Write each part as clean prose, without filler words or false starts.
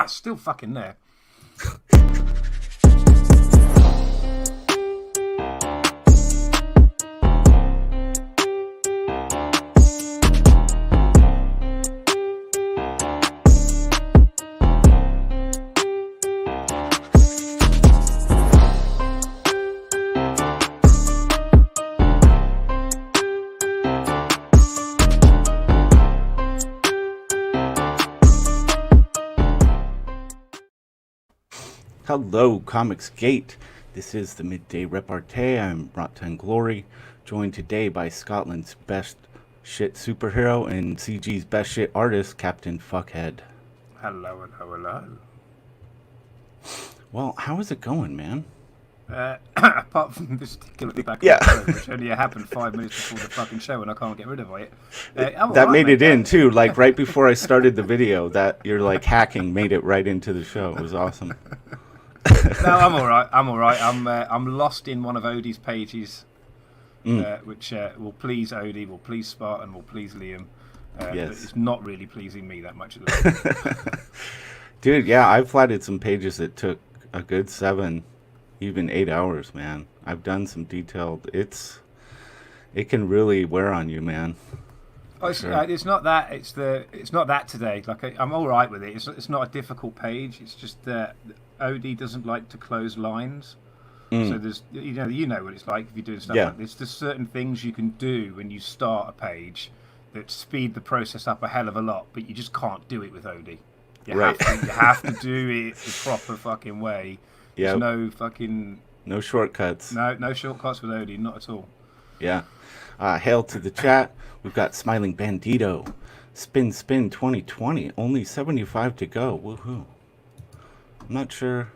Still fucking there. Hello, ComicsGate. This is the Midday Repartee. I'm Rotten Glory, joined today by Scotland's best shit superhero and CG's best shit artist, Captain Fuckhead. Hello. Well, how is it going, man? Apart from this particular feedback, which only happened 5 minutes before the fucking show, and I can't get rid of it. That made it in too. Like right before I started the video, that you're like hacking made it right into the show. It was awesome. No, I'm all right. I'm lost in one of Odie's pages, which will please Odie, will please Spartan, will please Liam. But it's not really pleasing me that much. Dude, yeah, I've flatted some pages that took a good 7, even 8 hours, man. I've done some detailed. It can really wear on you, man. Oh, it's not that. It's not that today. Like I'm all right with it. It's not a difficult page. It's just that Odie doesn't like to close lines. So there's you know what it's like if you're doing stuff like this. There's certain things you can do when you start a page that speed the process up a hell of a lot, but you just can't do it with Odie. You have to do it the proper fucking way. There's no shortcuts. No shortcuts with Odie, not at all. Yeah. Hail to the chat. We've got Smiling Bandito. Spin 2020. Only 75 to go. Woohoo. I'm not sure.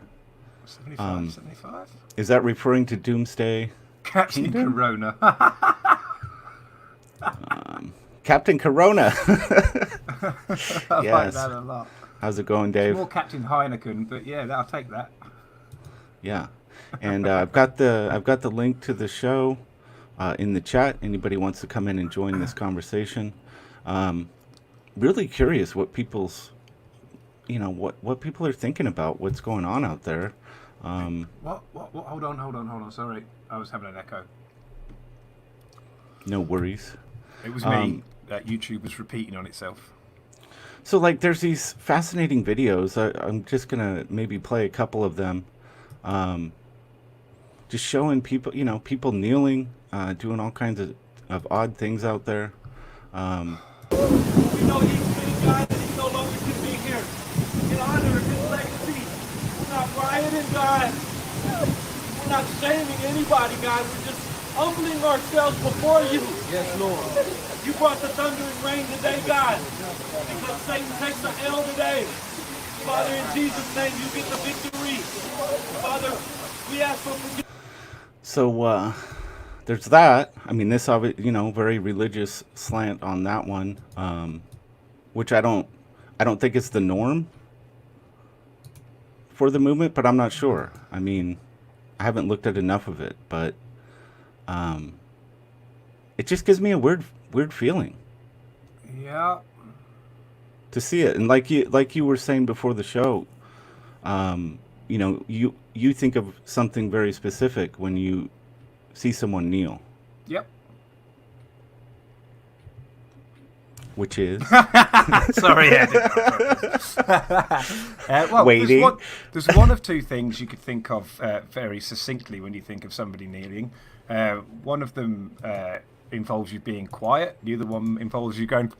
75? Is that referring to Doomsday Captain Kingdom? Corona. Captain Corona. I like that a lot. How's it going, Dave? It's more Captain Heineken, but yeah, I'll take that. Yeah. And I've got the link to the show in the chat. Anybody wants to come in and join this conversation. Really curious what people's, what people are thinking about what's going on out there. What? Hold on. Sorry, I was having an echo. No worries. It was me. That YouTube was repeating on itself. So, like, there's these fascinating videos. I'm just gonna maybe play a couple of them. Just showing people, people kneeling, doing all kinds of odd things out there. We know he's been God and he no longer can be here. In honor of his legacy, we're not rioting, God. We're not shaming anybody, God. We're just humbling ourselves before you. Yes, Lord. You brought the thundering rain today, God, because Satan takes the L today. Father, in Jesus' name, you get the victory. Father, we ask for forgiveness. So, there's that. I mean, this, very religious slant on that one, which I don't think it's the norm for the movement, but I'm not sure. I mean, I haven't looked at enough of it, but it just gives me a weird feeling. Yeah. To see it, and like you were saying before the show, you think of something very specific when you see someone kneel. Yep. Which is sorry, well, waiting. There's one of two things you could think of very succinctly when you think of somebody kneeling. One of them involves you being quiet. The other one involves you going.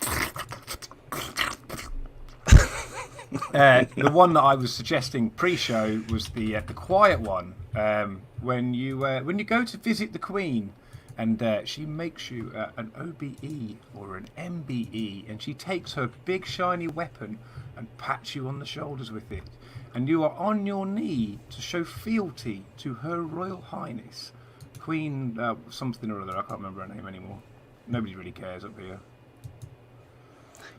The one that I was suggesting pre-show was the quiet one. When you go to visit the Queen, and she makes you an OBE or an MBE, and she takes her big shiny weapon and pats you on the shoulders with it, and you are on your knee to show fealty to Her Royal Highness, Queen something or other. I can't remember her name anymore. Nobody really cares up here.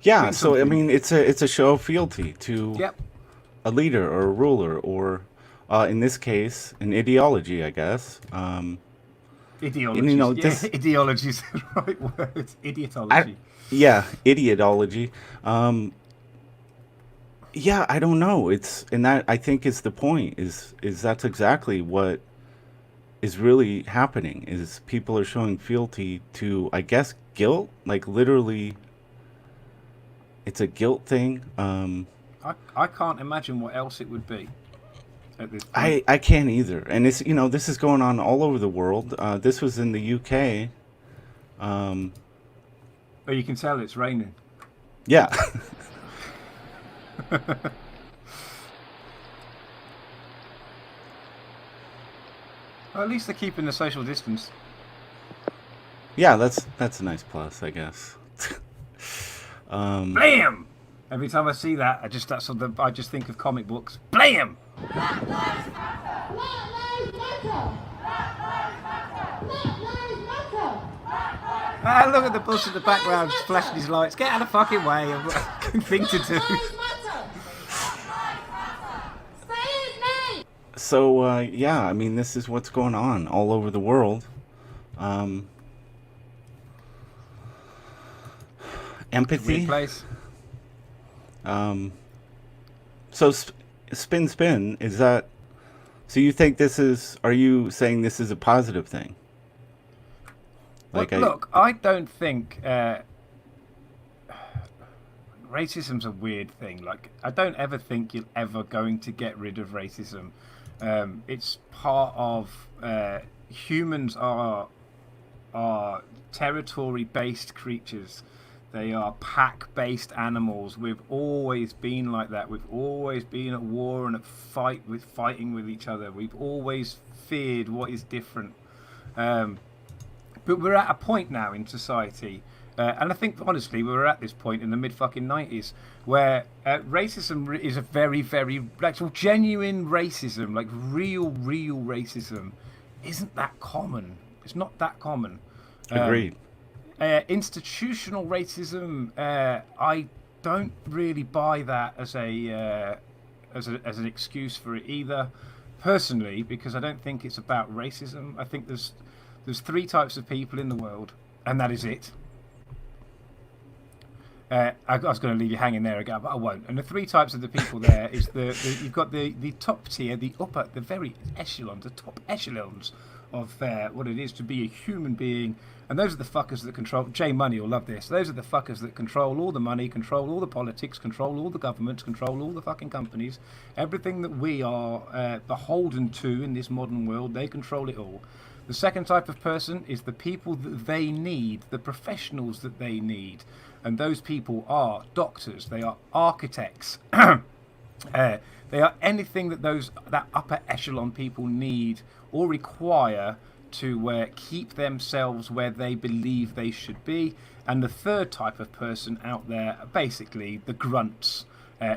Yeah, so I mean, it's a show of fealty to a leader or a ruler, or in this case, an ideology, I guess. Ideology. Ideology is the right word. Idiotology. Idiotology. Yeah, I don't know. And that I think is the point. Is that's exactly what is really happening. Is people are showing fealty to, I guess, guilt. Like literally, it's a guilt thing. I can't imagine what else it would be at this point. I can't either. And it's this is going on all over the world. This was in the UK. But you can tell it's raining. Yeah. Well, at least they're keeping the social distance. Yeah, that's a nice plus, I guess. Blam! Every time I see that, I just think of comic books. Blam! Black Lives Matter! Black Lives Matter! Black Lives Matter! Black Lives Matter! Ah, look at the bus in the background flashing his lights. Get out of the fucking way. I've got a thing to do. Black Lives Matter! Say his name! So yeah, I mean, this is what's going on all over the world. Empathy. Weird place. So spin. Is that? So you think this is? Are you saying this is a positive thing? Well, look, I don't think racism's a weird thing. Like, I don't ever think you're ever going to get rid of racism. It's part of humans are territory-based creatures. They are pack-based animals. We've always been like that. We've always been at war and at fighting with each other. We've always feared what is different. But we're at a point now in society, and I think honestly we were at this point in the mid-fucking-90s where racism is a very, very actual genuine racism, like real racism, isn't that common. It's not that common. Agreed. Institutional racism, I don't really buy that as an excuse for it either, personally, because I don't think it's about racism. I think there's three types of people in the world, and that is it. I was going to leave you hanging there again, but I won't. And the three types of the people there is you've got the top tier, the upper, the very echelons, the top echelons of what it is to be a human being. And those are the fuckers that control. Jay Money will love this. Those are the fuckers that control all the money, control all the politics, control all the governments, control all the fucking companies. Everything that we are beholden to in this modern world, they control it all. The second type of person is the people that they need, the professionals that they need. And those people are doctors, they are architects. They are anything that upper echelon people need or require to keep themselves where they believe they should be. And the third type of person out there are basically the grunts,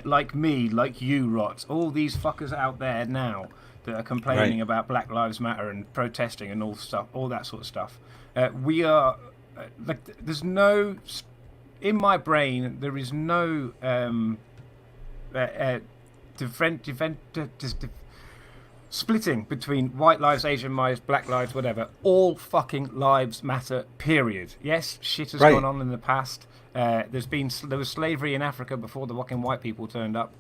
like me, like you, Rot, all these fuckers out there now that are complaining about Black Lives Matter and protesting and all that sort of stuff. We are like, there's no, in my brain, there is no splitting between white lives, Asian lives, black lives, whatever. All fucking lives matter, period. Yes, shit has gone on in the past. There was slavery in Africa before the fucking white people turned up.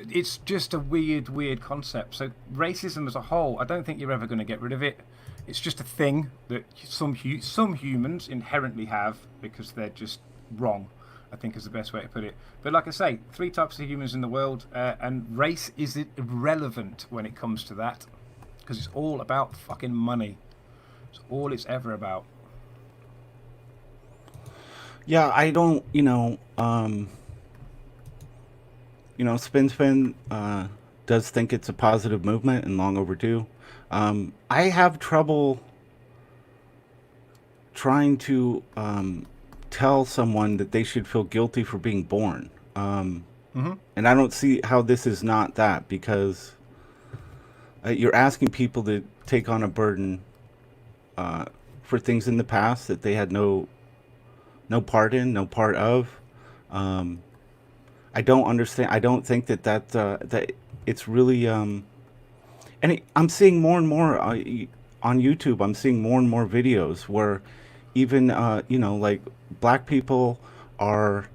It's just a weird concept. So racism as a whole, I don't think you're ever going to get rid of it. It's just a thing that some humans inherently have because they're just wrong, I think is the best way to put it. But like I say, three types of humans in the world, and race is irrelevant when it comes to that, because it's all about fucking money. It's all it's ever about. Yeah, I don't, Spin does think it's a positive movement and long overdue. I have trouble trying to tell someone that they should feel guilty for being born. And I don't see how this is not that, because you're asking people to take on a burden for things in the past that they had no part in, no part of. I don't understand. I don't think that it's really. I'm seeing more and more on YouTube. I'm seeing more and more videos where even like black people are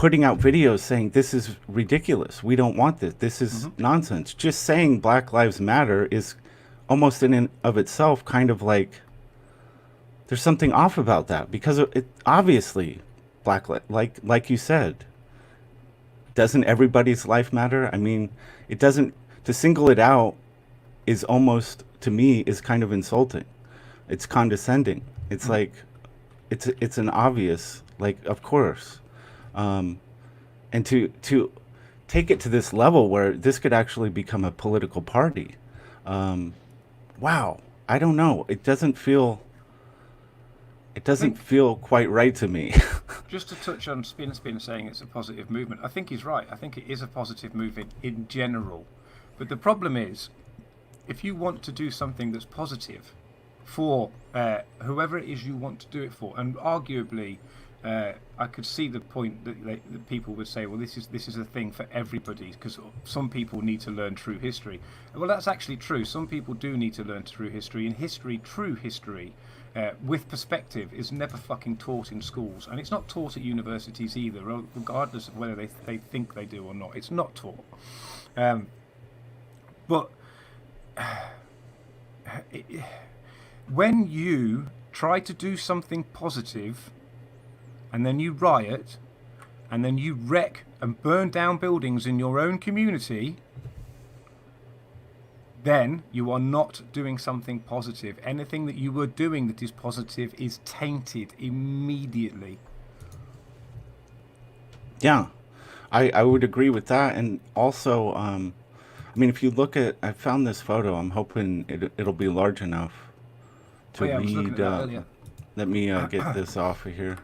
putting out videos saying this is ridiculous. We don't want this. This is nonsense. Just saying Black Lives Matter is almost in and of itself kind of like there's something off about that, because it obviously like you said, doesn't everybody's life matter? I mean, it doesn't. To single it out is almost, to me, is kind of insulting. It's condescending. It's like it's an obvious, like, of course. And to take it to this level where this could actually become a political party. Wow. I don't know. It doesn't feel quite right to me. Just to touch on Spin saying it's a positive movement, I think he's right. I think it is a positive movement in general. But the problem is, if you want to do something that's positive for whoever it is you want to do it for, and arguably, I could see the point that people would say, well, this is a thing for everybody, because some people need to learn true history. Well, that's actually true. Some people do need to learn true history, and true history, with perspective, is never fucking taught in schools, and it's not taught at universities either, regardless of whether they think they do or not. It's not taught. But when you try to do something positive, and then you riot, and then you wreck and burn down buildings in your own community, then you are not doing something positive. Anything that you were doing that is positive is tainted immediately. Yeah, I would agree with that. And also, I mean, if you look at, I found this photo. I'm hoping it'll be large enough to I was looking read. at that earlier. Let me get this off of here.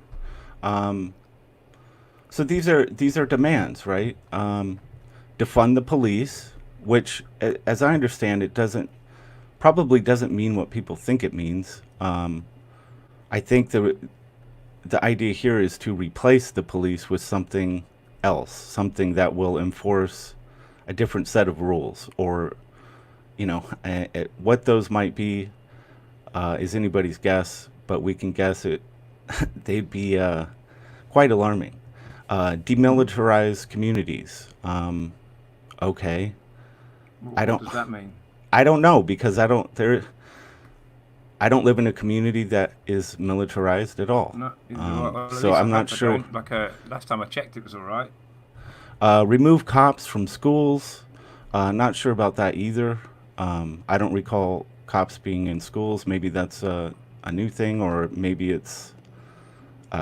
So these are demands, right? Defund the police, which, as I understand it, probably doesn't mean what people think it means. I think the idea here is to replace the police with something else, something that will enforce a different set of rules, or, what those might be is anybody's guess, but we can guess it. They'd be quite alarming. Demilitarize communities. Okay. What does that mean? I don't know, because I don't live in a community that is militarized at all. No, so I'm not sure. Last time I checked, it was all right. Remove cops from schools. Not sure about that either. I don't recall cops being in schools. Maybe that's a new thing, or maybe it's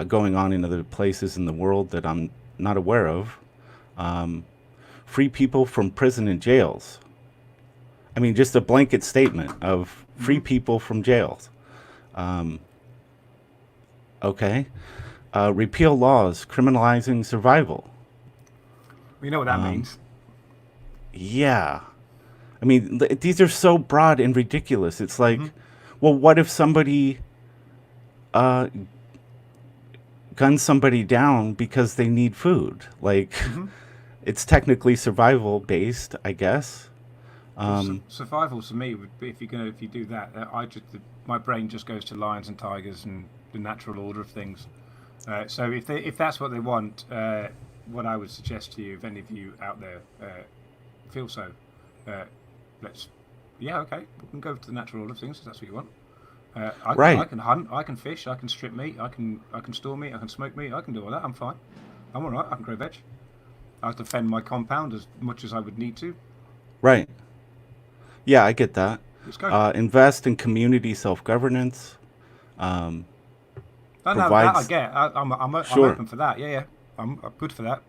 going on in other places in the world that I'm not aware of. Free people from prison and jails. I mean, just a blanket statement of free people from jails. Okay. Repeal laws criminalizing survival. We know what that means. Yeah. I mean, these are so broad and ridiculous. It's like, well, what if somebody guns somebody down because they need food? Like, it's technically survival based, I guess. Survival to me would be, if you do that, my brain just goes to lions and tigers and the natural order of things. So if that's what they want, what I would suggest to you, if any of you out there feel so, we can go to the natural order of things if that's what you want. I can hunt, I can fish, I can strip meat, I can store meat, I can smoke meat, I can do all that. I'm fine. I'm all right. I can grow veg. I defend my compound as much as I would need to. Right. Yeah, I get that. Let's go. Invest in community self-governance. I know that I get. I'm open for that. Yeah. I'm good for that.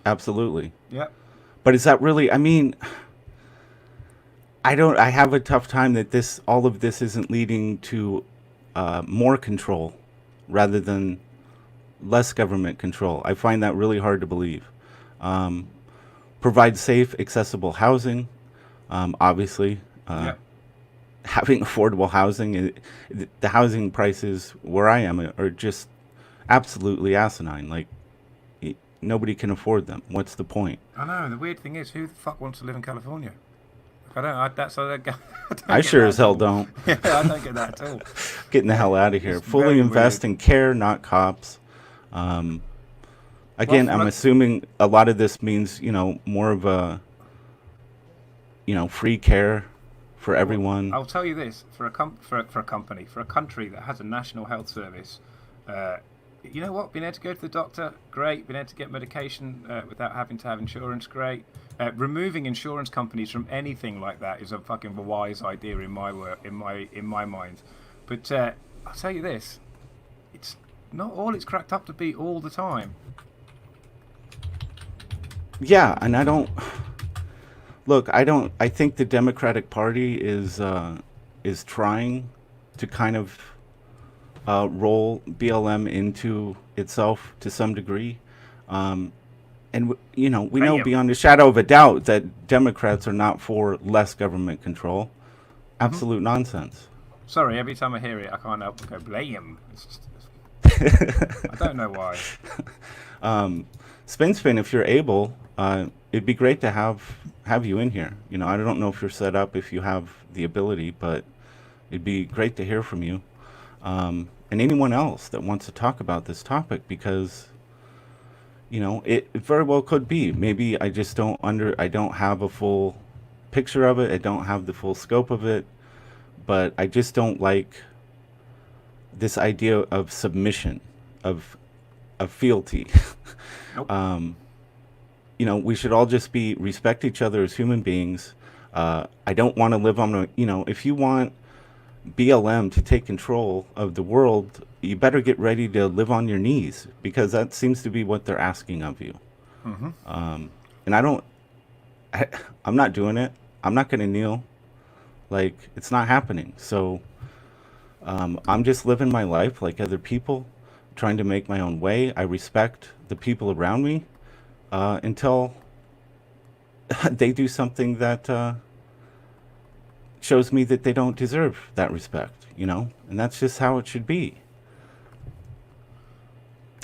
Absolutely. Yeah. But is that really? I mean, I have a tough time that all of this isn't leading to more control rather than less government control. I find that really hard to believe. Provide safe, accessible housing. Obviously, having affordable housing. The housing prices where I am are just absolutely asinine. Like, nobody can afford them. What's the point? I know. The weird thing is, who the fuck wants to live in California? I sure as hell don't. Yeah, I don't get that at all. Getting the hell out of here. Fully invest in care, not cops. Again, Well, I'm assuming a lot of this means, more of a, free care for everyone. I'll tell you this: for a company, for a country that has a national health service, you know what? Being able to go to the doctor, great. Being able to get medication without having to have insurance, great. Removing insurance companies from anything like that is a fucking wise idea in my mind. But I'll tell you this: it's not all it's cracked up to be all the time. Yeah, and I think the Democratic Party is trying to kind of roll BLM into itself to some degree. And we know beyond a shadow of a doubt that Democrats are not for less government control. Absolute nonsense. Sorry, every time I hear it, I can't help but go blame. I don't know why. Spin, if you're able, it'd be great to have you in here. I don't know if you're set up, if you have the ability, but it'd be great to hear from you. And anyone else that wants to talk about this topic, because, it very well could be. Maybe I just I don't have a full picture of it. I don't have the full scope of it, but I just don't like this idea of submission, of fealty. Nope. We should all just respect each other as human beings. I don't want to live on if you want BLM to take control of the world, you better get ready to live on your knees, because that seems to be what they're asking of you. And I'm not doing it. I'm not going to kneel. Like, it's not happening. So I'm just living my life like other people, trying to make my own way. I respect the people around me until they do something that shows me that they don't deserve that respect, and that's just how it should be.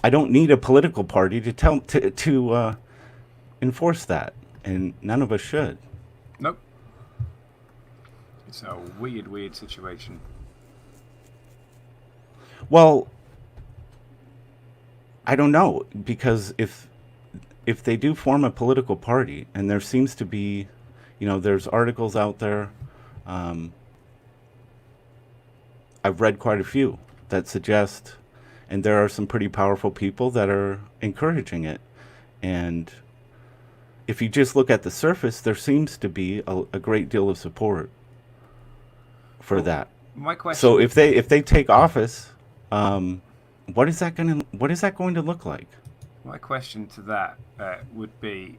I don't need a political party to enforce that, and none of us should. Nope. It's a weird situation. Well, I don't know, because if they do form a political party, and there seems to be, there's articles out there, I've read quite a few that suggest, and there are some pretty powerful people that are encouraging it. And if you just look at the surface, there seems to be a great deal of support for that. My question. So if they take office, what is that going to look like? My question to that would be,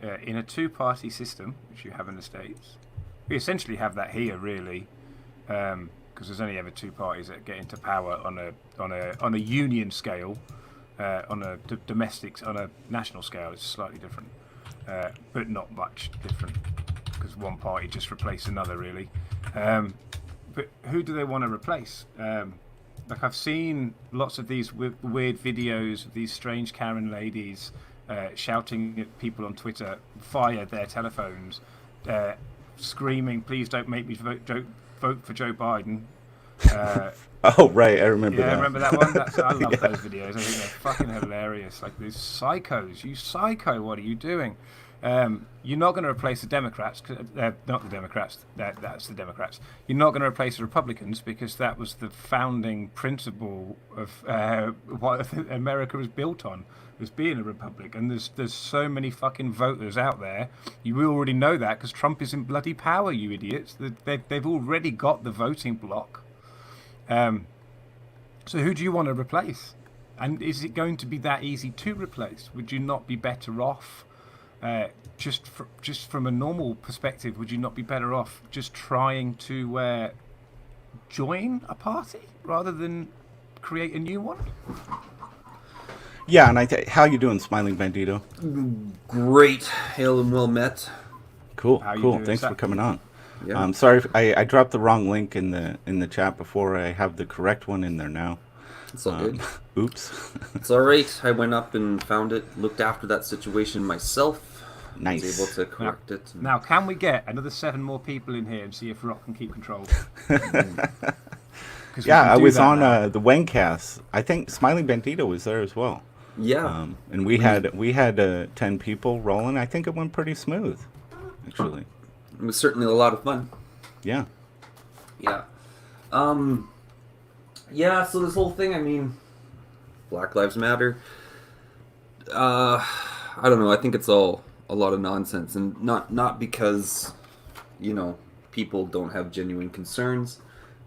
in a two-party system, which you have in the States, we essentially have that here, really, because there's only ever two parties that get into power on a union scale, on a domestic, on a national scale. It's slightly different, but not much different, because one party just replaced another, really. But who do they want to replace? Like, I've seen lots of these weird videos of these strange Karen ladies shouting at people on Twitter via their telephones, screaming, "Please don't make me vote for Joe Biden." Oh, right, I remember that. Yeah, remember that one? I love those videos. I think they're fucking hilarious. Like, these psychos. You psycho, what are you doing? You're not going to replace the Democrats. Not the Democrats. That's the Democrats. You're not going to replace the Republicans, because that was the founding principle of what America was built on, as being a republic. And there's so many fucking voters out there. You already know that, because Trump is in bloody power, you idiots. They've already got the voting bloc. So who do you want to replace? And is it going to be that easy to replace? Would you not be better off? Just from a normal perspective, would you not be better off just trying to join a party rather than create a new one? Yeah, and how you doing, Smiling Bandito? Great. Hail and well met. Cool. How you doing, Thanks sir? for coming on. Yeah. Sorry if I dropped the wrong link in the chat before. I have the correct one in there now. It's all good. Oops. It's all right. I went up and found it, looked after that situation myself. Nice. Was able to correct it. Now, can we get another 7 more people in here and see if Rock can keep control? Yeah, I was on the Wangcast. I think Smiling Bandito was there as well. Yeah. And we had 10 people rolling. I think it went pretty smooth, actually. It was certainly a lot of fun. Yeah. Yeah. Yeah, so this whole thing, I mean, Black Lives Matter. I don't know. I think it's all a lot of nonsense, and not because, people don't have genuine concerns.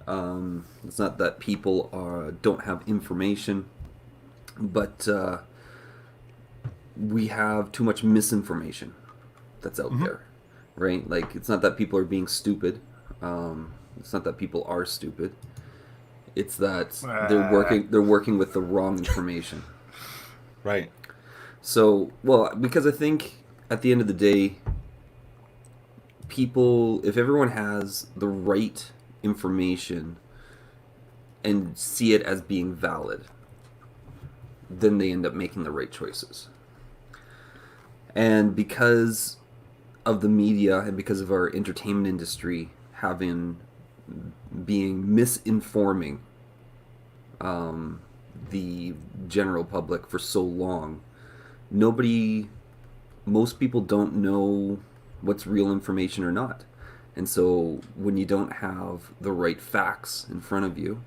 It's not that people don't have information, but we have too much misinformation that's out there, right? Like, it's not that people are being stupid. It's not that people are stupid. It's that they're working with the wrong information. Right. So, well, because I think at the end of the day, if everyone has the right information and see it as being valid, then they end up making the right choices. And because of the media and because of our entertainment industry being misinforming the general public for so long, most people don't know what's real information or not. And so when you don't have the right facts in front of you,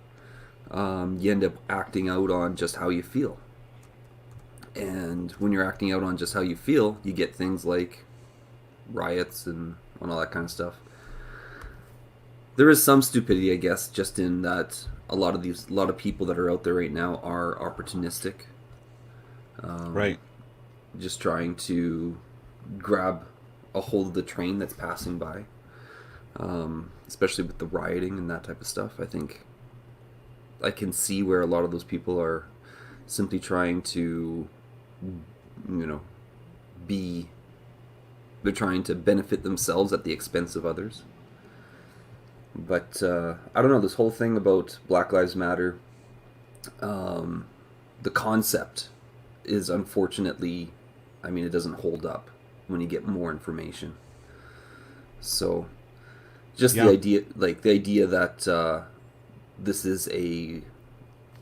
you end up acting out on just how you feel. And when you're acting out on just how you feel, you get things like riots and all that kind of stuff. There is some stupidity, I guess, just in that a lot of people that are out there right now are opportunistic. Right. Just trying to grab a hold of the train that's passing by. Especially with the rioting and that type of stuff. I think I can see where a lot of those people are simply trying to, they're trying to benefit themselves at the expense of others. But I don't know, this whole thing about Black Lives Matter, the concept is unfortunately, it doesn't hold up when you get more information. So just the idea that this is a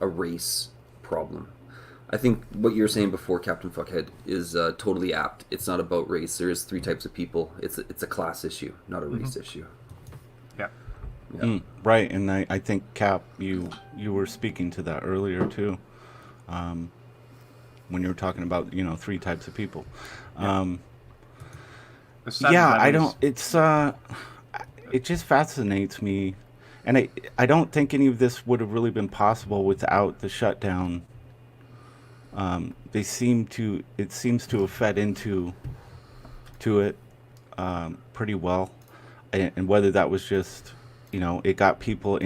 race problem. I think what you were saying before, Captain Fuckhead, is totally apt. It's not about race. There is 3 types of people. It's a class issue, not a race issue. Yeah. Yeah. Right, and I think, Cap, you were speaking to that earlier too, when you were talking about 3 types of people. I don't. It just fascinates me, and I don't think any of this would have really been possible without the shutdown. It seems to have fed into it pretty well, and whether that was just it got people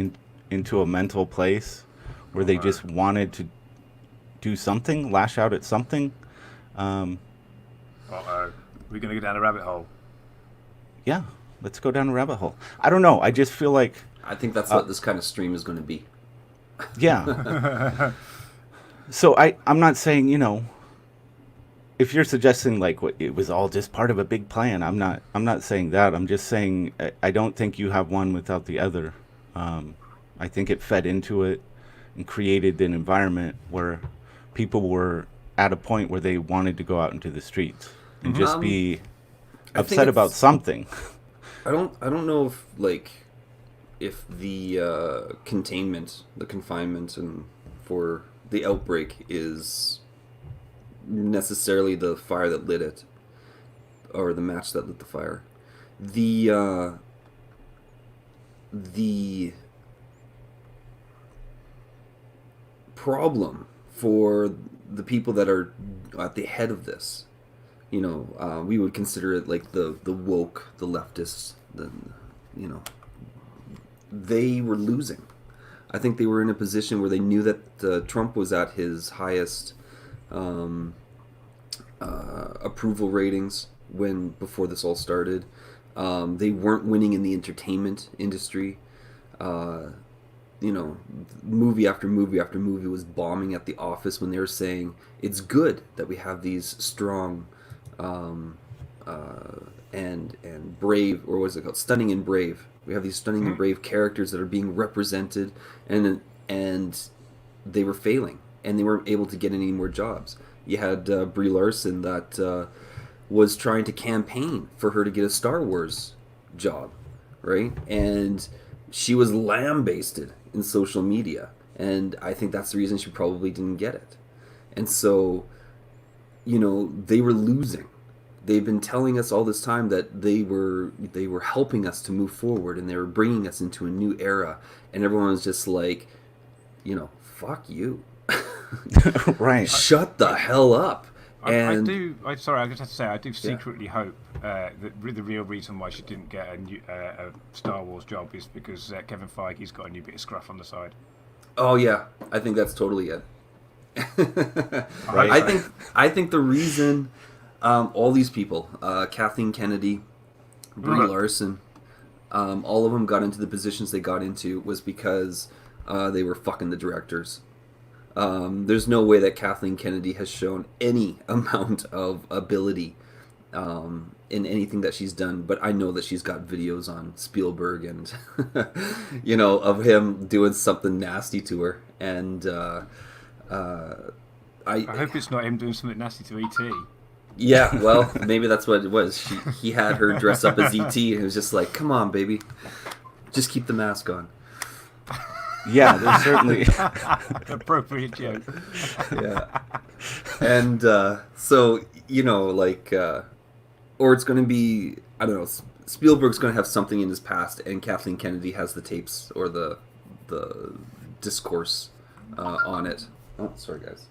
into a mental place where they just wanted to do something, lash out at something. We're going to go down a rabbit hole. Yeah, let's go down a rabbit hole. I don't know. I just feel like... I think that's what this kind of stream is going to be. Yeah. So I'm not saying, if you're suggesting like it was all just part of a big plan, I'm not saying that. I'm just saying I don't think you have one without the other. I think it fed into it and created an environment where people were at a point where they wanted to go out into the streets and just be upset about something. I don't know if the confinement and for the outbreak is necessarily the fire that lit it, or the match that lit the fire. The problem for the people that are at the head of this, we would consider it like the woke, the leftists, they were losing. I think they were in a position where they knew that Trump was at his highest approval ratings before this all started. They weren't winning in the entertainment industry. Movie after movie after movie was bombing at the office when they were saying it's good that we have these strong and brave, or what is it called, stunning and brave. We have these stunning and brave characters that are being represented, and they were failing, and they weren't able to get any more jobs. You had Brie Larson that was trying to campaign for her to get a Star Wars job, right? And she was lambasted in social media, and I think that's the reason she probably didn't get it. And so, you know, they were losing. They've been telling us all this time that they were helping us to move forward, and they were bringing us into a new era, and everyone was just like, you know, fuck you. Right. Shut the hell up. I just have to say, I do secretly hope that the real reason why she didn't get a Star Wars job is because Kevin Feige's got a new bit of scruff on the side. Oh yeah, I think that's totally it. Right. I think the reason all these people, Kathleen Kennedy, Brie Larson, all of them got into the positions they got into was because they were fucking the directors. There's no way that Kathleen Kennedy has shown any amount of ability in anything that she's done, but I know that she's got videos on Spielberg and you know, of him doing something nasty to her, and I hope it's not him doing something nasty to E.T. Yeah, well, maybe that's what it was. He had her dress up as E.T. and it was just like, come on, baby, just keep the mask on. Yeah, there's certainly appropriate joke. Yeah, and so, you know, like, or it's going to be, I don't know, Spielberg's going to have something in his past, and Kathleen Kennedy has the tapes or the discourse on it. Oh, sorry, guys.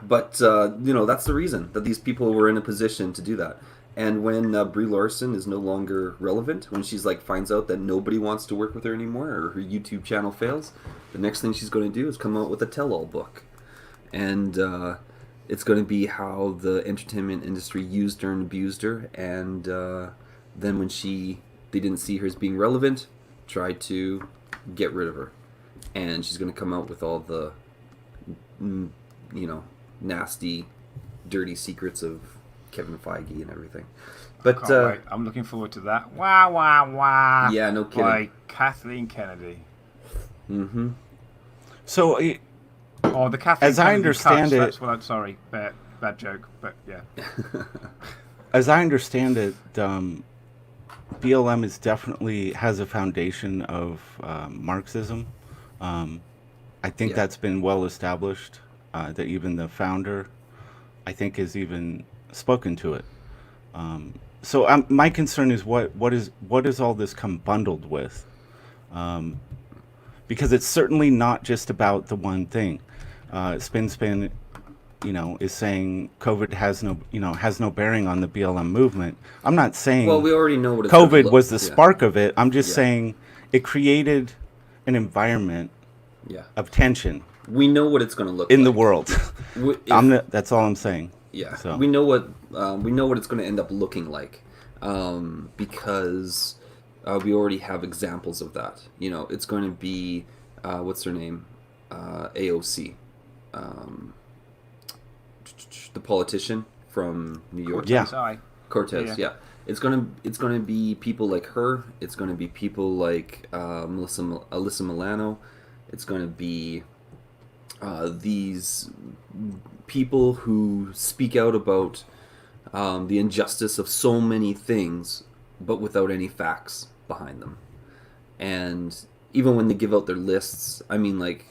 But you know, that's the reason that these people were in a position to do that. And when Brie Larson is no longer relevant, when she's like finds out that nobody wants to work with her anymore, or her YouTube channel fails, the next thing she's going to do is come out with a tell-all book, and it's going to be how the entertainment industry used her and abused her, and then when they didn't see her as being relevant, tried to get rid of her, and she's going to come out with all the you know, nasty, dirty secrets of Kevin Feige and everything. But Can't wait. I'm looking forward to that. Wah wah wah. Yeah, no kidding. By Kathleen Kennedy. Mm-hmm. so. Oh, the Kathleen As I Kennedy understand cuts, it- that's what I'm sorry. Bad joke, but yeah. As I understand it, BLM is definitely has a foundation of Marxism. I think Yeah. that's been well established. That even the founder, I think, has even spoken to it. So my concern is what does all this come bundled with? Because it's certainly not just about the one thing. Spin, you know, is saying COVID has no bearing on the BLM movement. I'm not saying Well, we already know what it's gonna COVID look- was the yeah. spark of it. I'm just Yeah. saying it created an environment Yeah. of tension We know what it's going to look in like. the world. That's all I'm saying. Yeah, So. we know what it's going to end up looking like, because we already have examples of that. You know, it's going to be what's her name, AOC, the politician from New York. Yeah. Sorry. Cortez. Yeah. Yeah. It's gonna be people like her. It's gonna be people like Alyssa Milano. It's gonna be these people who speak out about the injustice of so many things, but without any facts behind them. And even when they give out their lists, I mean, like,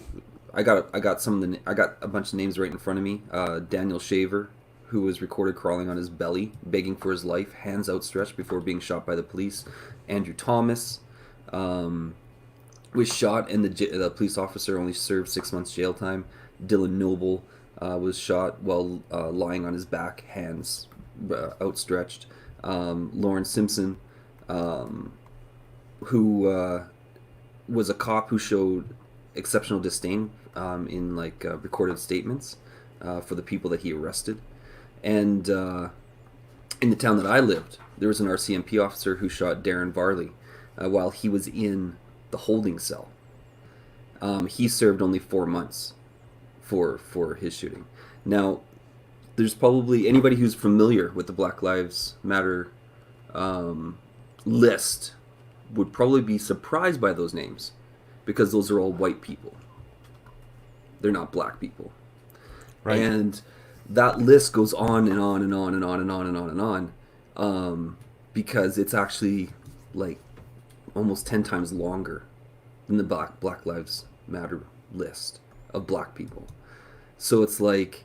I got a bunch of names right in front of me. Daniel Shaver, who was recorded crawling on his belly, begging for his life, hands outstretched before being shot by the police. Andrew Thomas was shot, and the police officer only served 6 months jail time. Dylan Noble was shot while lying on his back, hands outstretched. Lauren Simpson, who was a cop who showed exceptional disdain in recorded statements for the people that he arrested. And in the town that I lived, there was an RCMP officer who shot Darren Varley while he was in the holding cell. He served only 4 months for his shooting. Now, there's probably anybody who's familiar with the Black Lives Matter list would probably be surprised by those names, because those are all white people. They're not black people. Right. And that list goes on and on and on and on and on and on and on, because it's actually like almost 10 times longer than the Black Lives Matter list of black people. So it's like,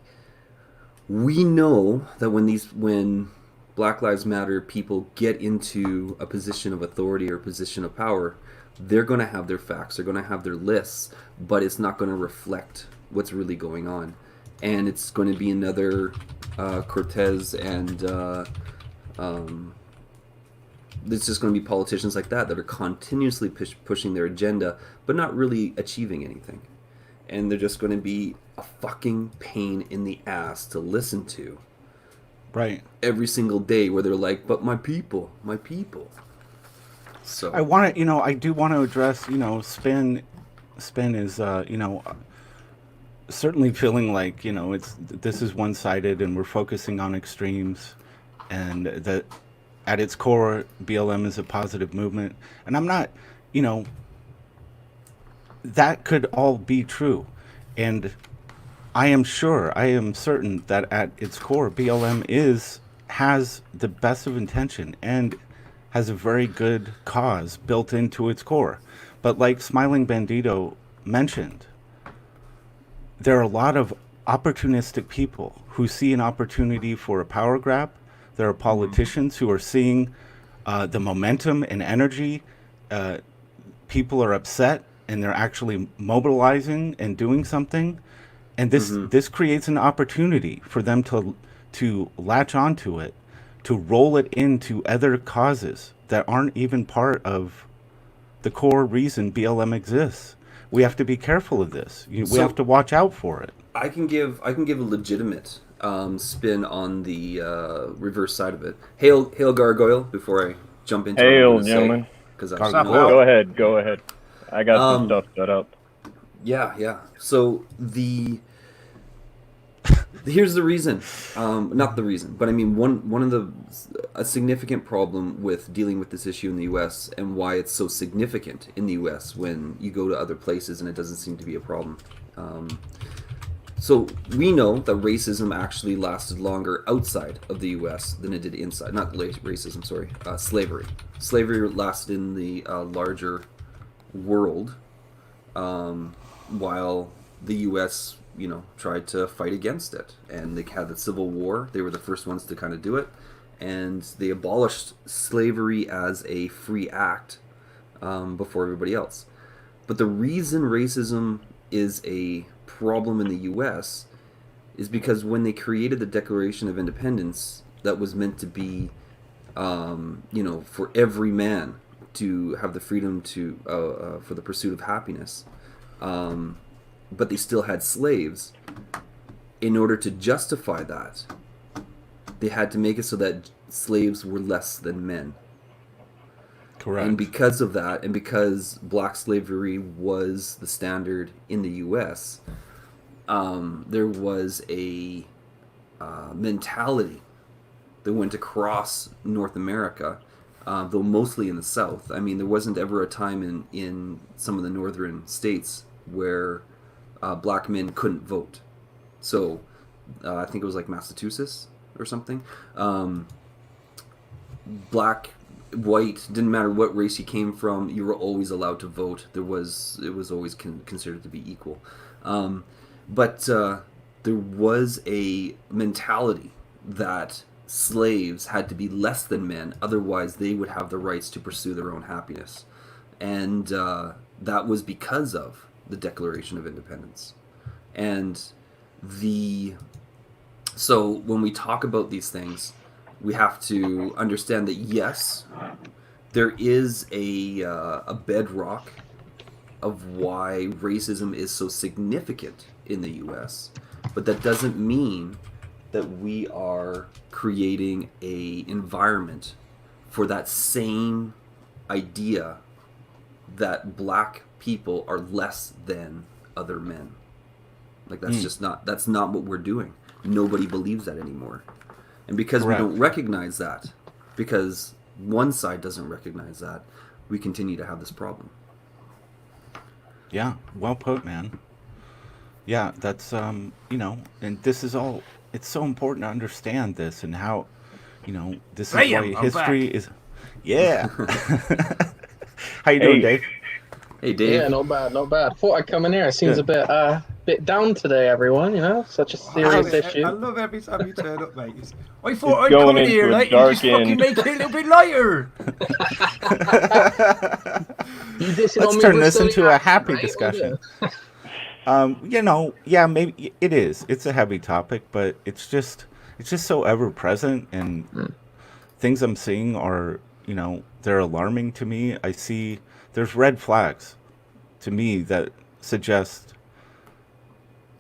we know that when Black Lives Matter people get into a position of authority or a position of power, they're going to have their facts, they're going to have their lists, but it's not going to reflect what's really going on. And it's going to be another Cortez, and there's just going to be politicians like that are continuously pushing their agenda, but not really achieving anything. And they're just going to be a fucking pain in the ass to listen to. Right. Every single day, where they're like, but my people. So I want to, I do want to address, Spin is, certainly feeling like, this is one-sided and we're focusing on extremes, and that at its core, BLM is a positive movement. And I'm not, that could all be true. And I am certain that at its core, BLM has the best of intention and has a very good cause built into its core. But like Smiling Bandito mentioned, there are a lot of opportunistic people who see an opportunity for a power grab. There are politicians who are seeing the momentum and energy. People are upset and they're actually mobilizing and doing something. And this creates an opportunity for them to latch onto it, to roll it into other causes that aren't even part of the core reason BLM exists. We have to be careful of this. We have to watch out for it. I can give a legitimate spin on the reverse side of it. Hail Gargoyle, before I jump into Hail, gentlemen. Go ahead. I got some stuff set up. Yeah. So here's the reason. Not the reason, but I mean one of a significant problem with dealing with this issue in the U.S. and why it's so significant in the U.S. when you go to other places and it doesn't seem to be a problem. So we know that racism actually lasted longer outside of the U.S. than it did inside. Not racism, sorry. Slavery. Slavery lasted in the larger world, while the U.S. tried to fight against it. And they had the Civil War. They were the first ones to kind of do it. And they abolished slavery as a free act before everybody else. But the reason racism is a problem in the U.S. is because when they created the Declaration of Independence, that was meant to be, for every man to have the freedom to for the pursuit of happiness. But they still had slaves. In order to justify that, they had to make it so that slaves were less than men. Correct. And because of that, and because black slavery was the standard in the U.S., there was a mentality that went across North America, though mostly in the South. I mean, there wasn't ever a time in some of the northern states where black men couldn't vote. So I think it was like Massachusetts or something. Black, white, didn't matter what race you came from, you were always allowed to vote. It was always considered to be equal. But there was a mentality that slaves had to be less than men, otherwise they would have the rights to pursue their own happiness. And that was because of the Declaration of Independence. And so when we talk about these things, we have to understand that yes, there is a bedrock of why racism is so significant in the U.S., but that doesn't mean that we are creating a environment for that same idea that black people are less than other men. Like that's that's not what we're doing. Nobody believes that anymore. And because Correct. we don't recognize that, because one side doesn't recognize that, we continue to have this problem. Yeah, well put, man. Yeah, that's and this is all. It's so important to understand this and how, this is why Bam, I'm history back. is. Yeah. How you doing, Dave? Hey, Dave. Yeah, not bad, not bad. Thought I'd come in here. It seems Good. a bit down today, everyone. Such a serious issue. I love every time you turn up, mate. I thought I'd going come in here into a late and just dark fucking end. make it a little bit lighter. You dissing Let's on me turn with this Sonny into a Jackson, happy right? discussion. Yeah, maybe it is. It's a heavy topic, but it's just so ever present, and things I'm seeing are, they're alarming to me. I see there's red flags to me that suggest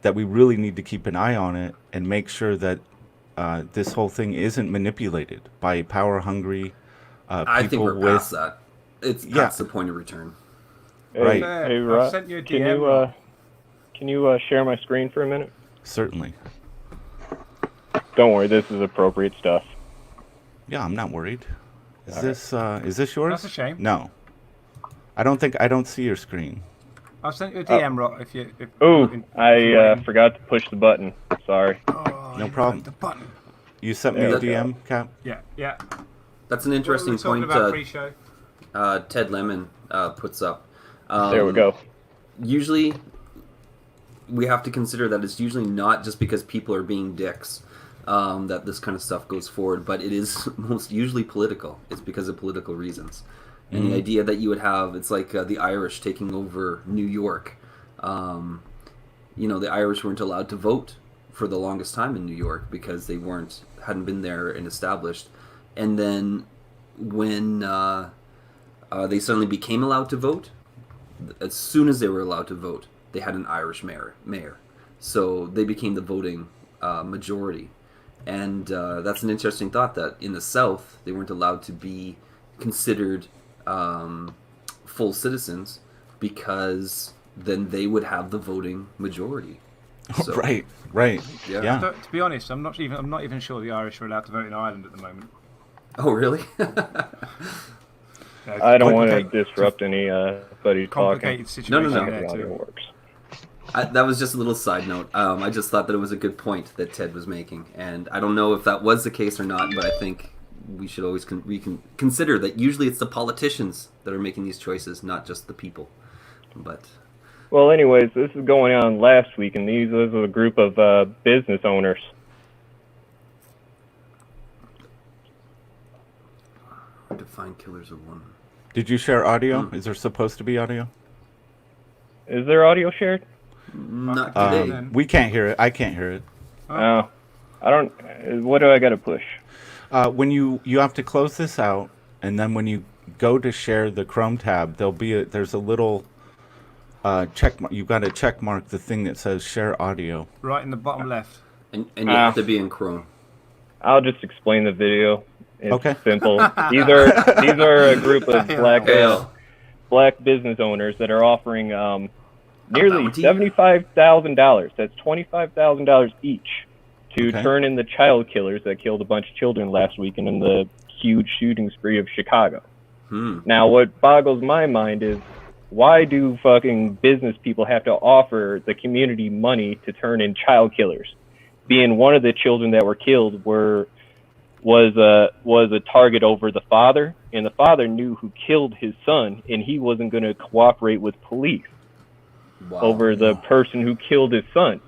that we really need to keep an eye on it and make sure that this whole thing isn't manipulated by power-hungry people. I think we're with past that. It's past the point of return. Right. Hey, I've Rod, sent you a can DM. you share my screen for a minute? Certainly. Don't worry, this is appropriate stuff. Yeah, I'm not worried. Is this yours? That's a shame. No. I don't see your screen. I've sent you a DM, Rod. If you. Ooh, I forgot to push the button. Sorry. Oh, No problem. The button. You sent me a DM, Cap? Yeah. That's an interesting What were we talking point about pre-show? Ted Lemon puts up. There we go. Usually, we have to consider that it's usually not just because people are being dicks that this kind of stuff goes forward, but it is most usually political. It's because of political reasons. And the idea that you would have, it's like the Irish taking over New York. The Irish weren't allowed to vote for the longest time in New York because they hadn't been there and established. And then when they suddenly became allowed to vote, as soon as they were allowed to vote, they had an Irish mayor. So they became the voting majority. And that's an interesting thought, that in the South, they weren't allowed to be considered full citizens because then they would have the voting majority. So, Right. Yeah. To be honest, I'm not even sure the Irish are allowed to vote in Ireland at the moment. Oh, really? I don't want to disrupt anybody's Complicated talking. situation No. there How it too. works. That was just a little side note. I just thought that it was a good point that Ted was making, and I don't know if that was the case or not, but I think we should always consider that usually it's the politicians that are making these choices, not just the people. But Well, anyways, this is going on last week, and these was a group of business owners. hard to find killers of women. Did you share audio? Is there supposed to be audio? Is there audio shared? Not today. We can't hear it. I can't hear it. Oh, I don't. What do I got to push? When you have to close this out, and then when you go to share the Chrome tab, there's a little check mark. You've got to check mark the thing that says share audio. Right in the bottom left. And you have to be in Chrome. I'll just explain the video. It's Okay. simple. These are a group of black business owners that are offering nearly $75,000. That's $25,000 each to turn in the child killers that killed a bunch of children last weekend in the huge shooting spree of Chicago. Now, what boggles my mind is, why do fucking business people have to offer the community money to turn in child killers? Being one of the children that were killed was a target over the father, and the father knew who killed his son, and he wasn't going to cooperate with police over the person who killed his son.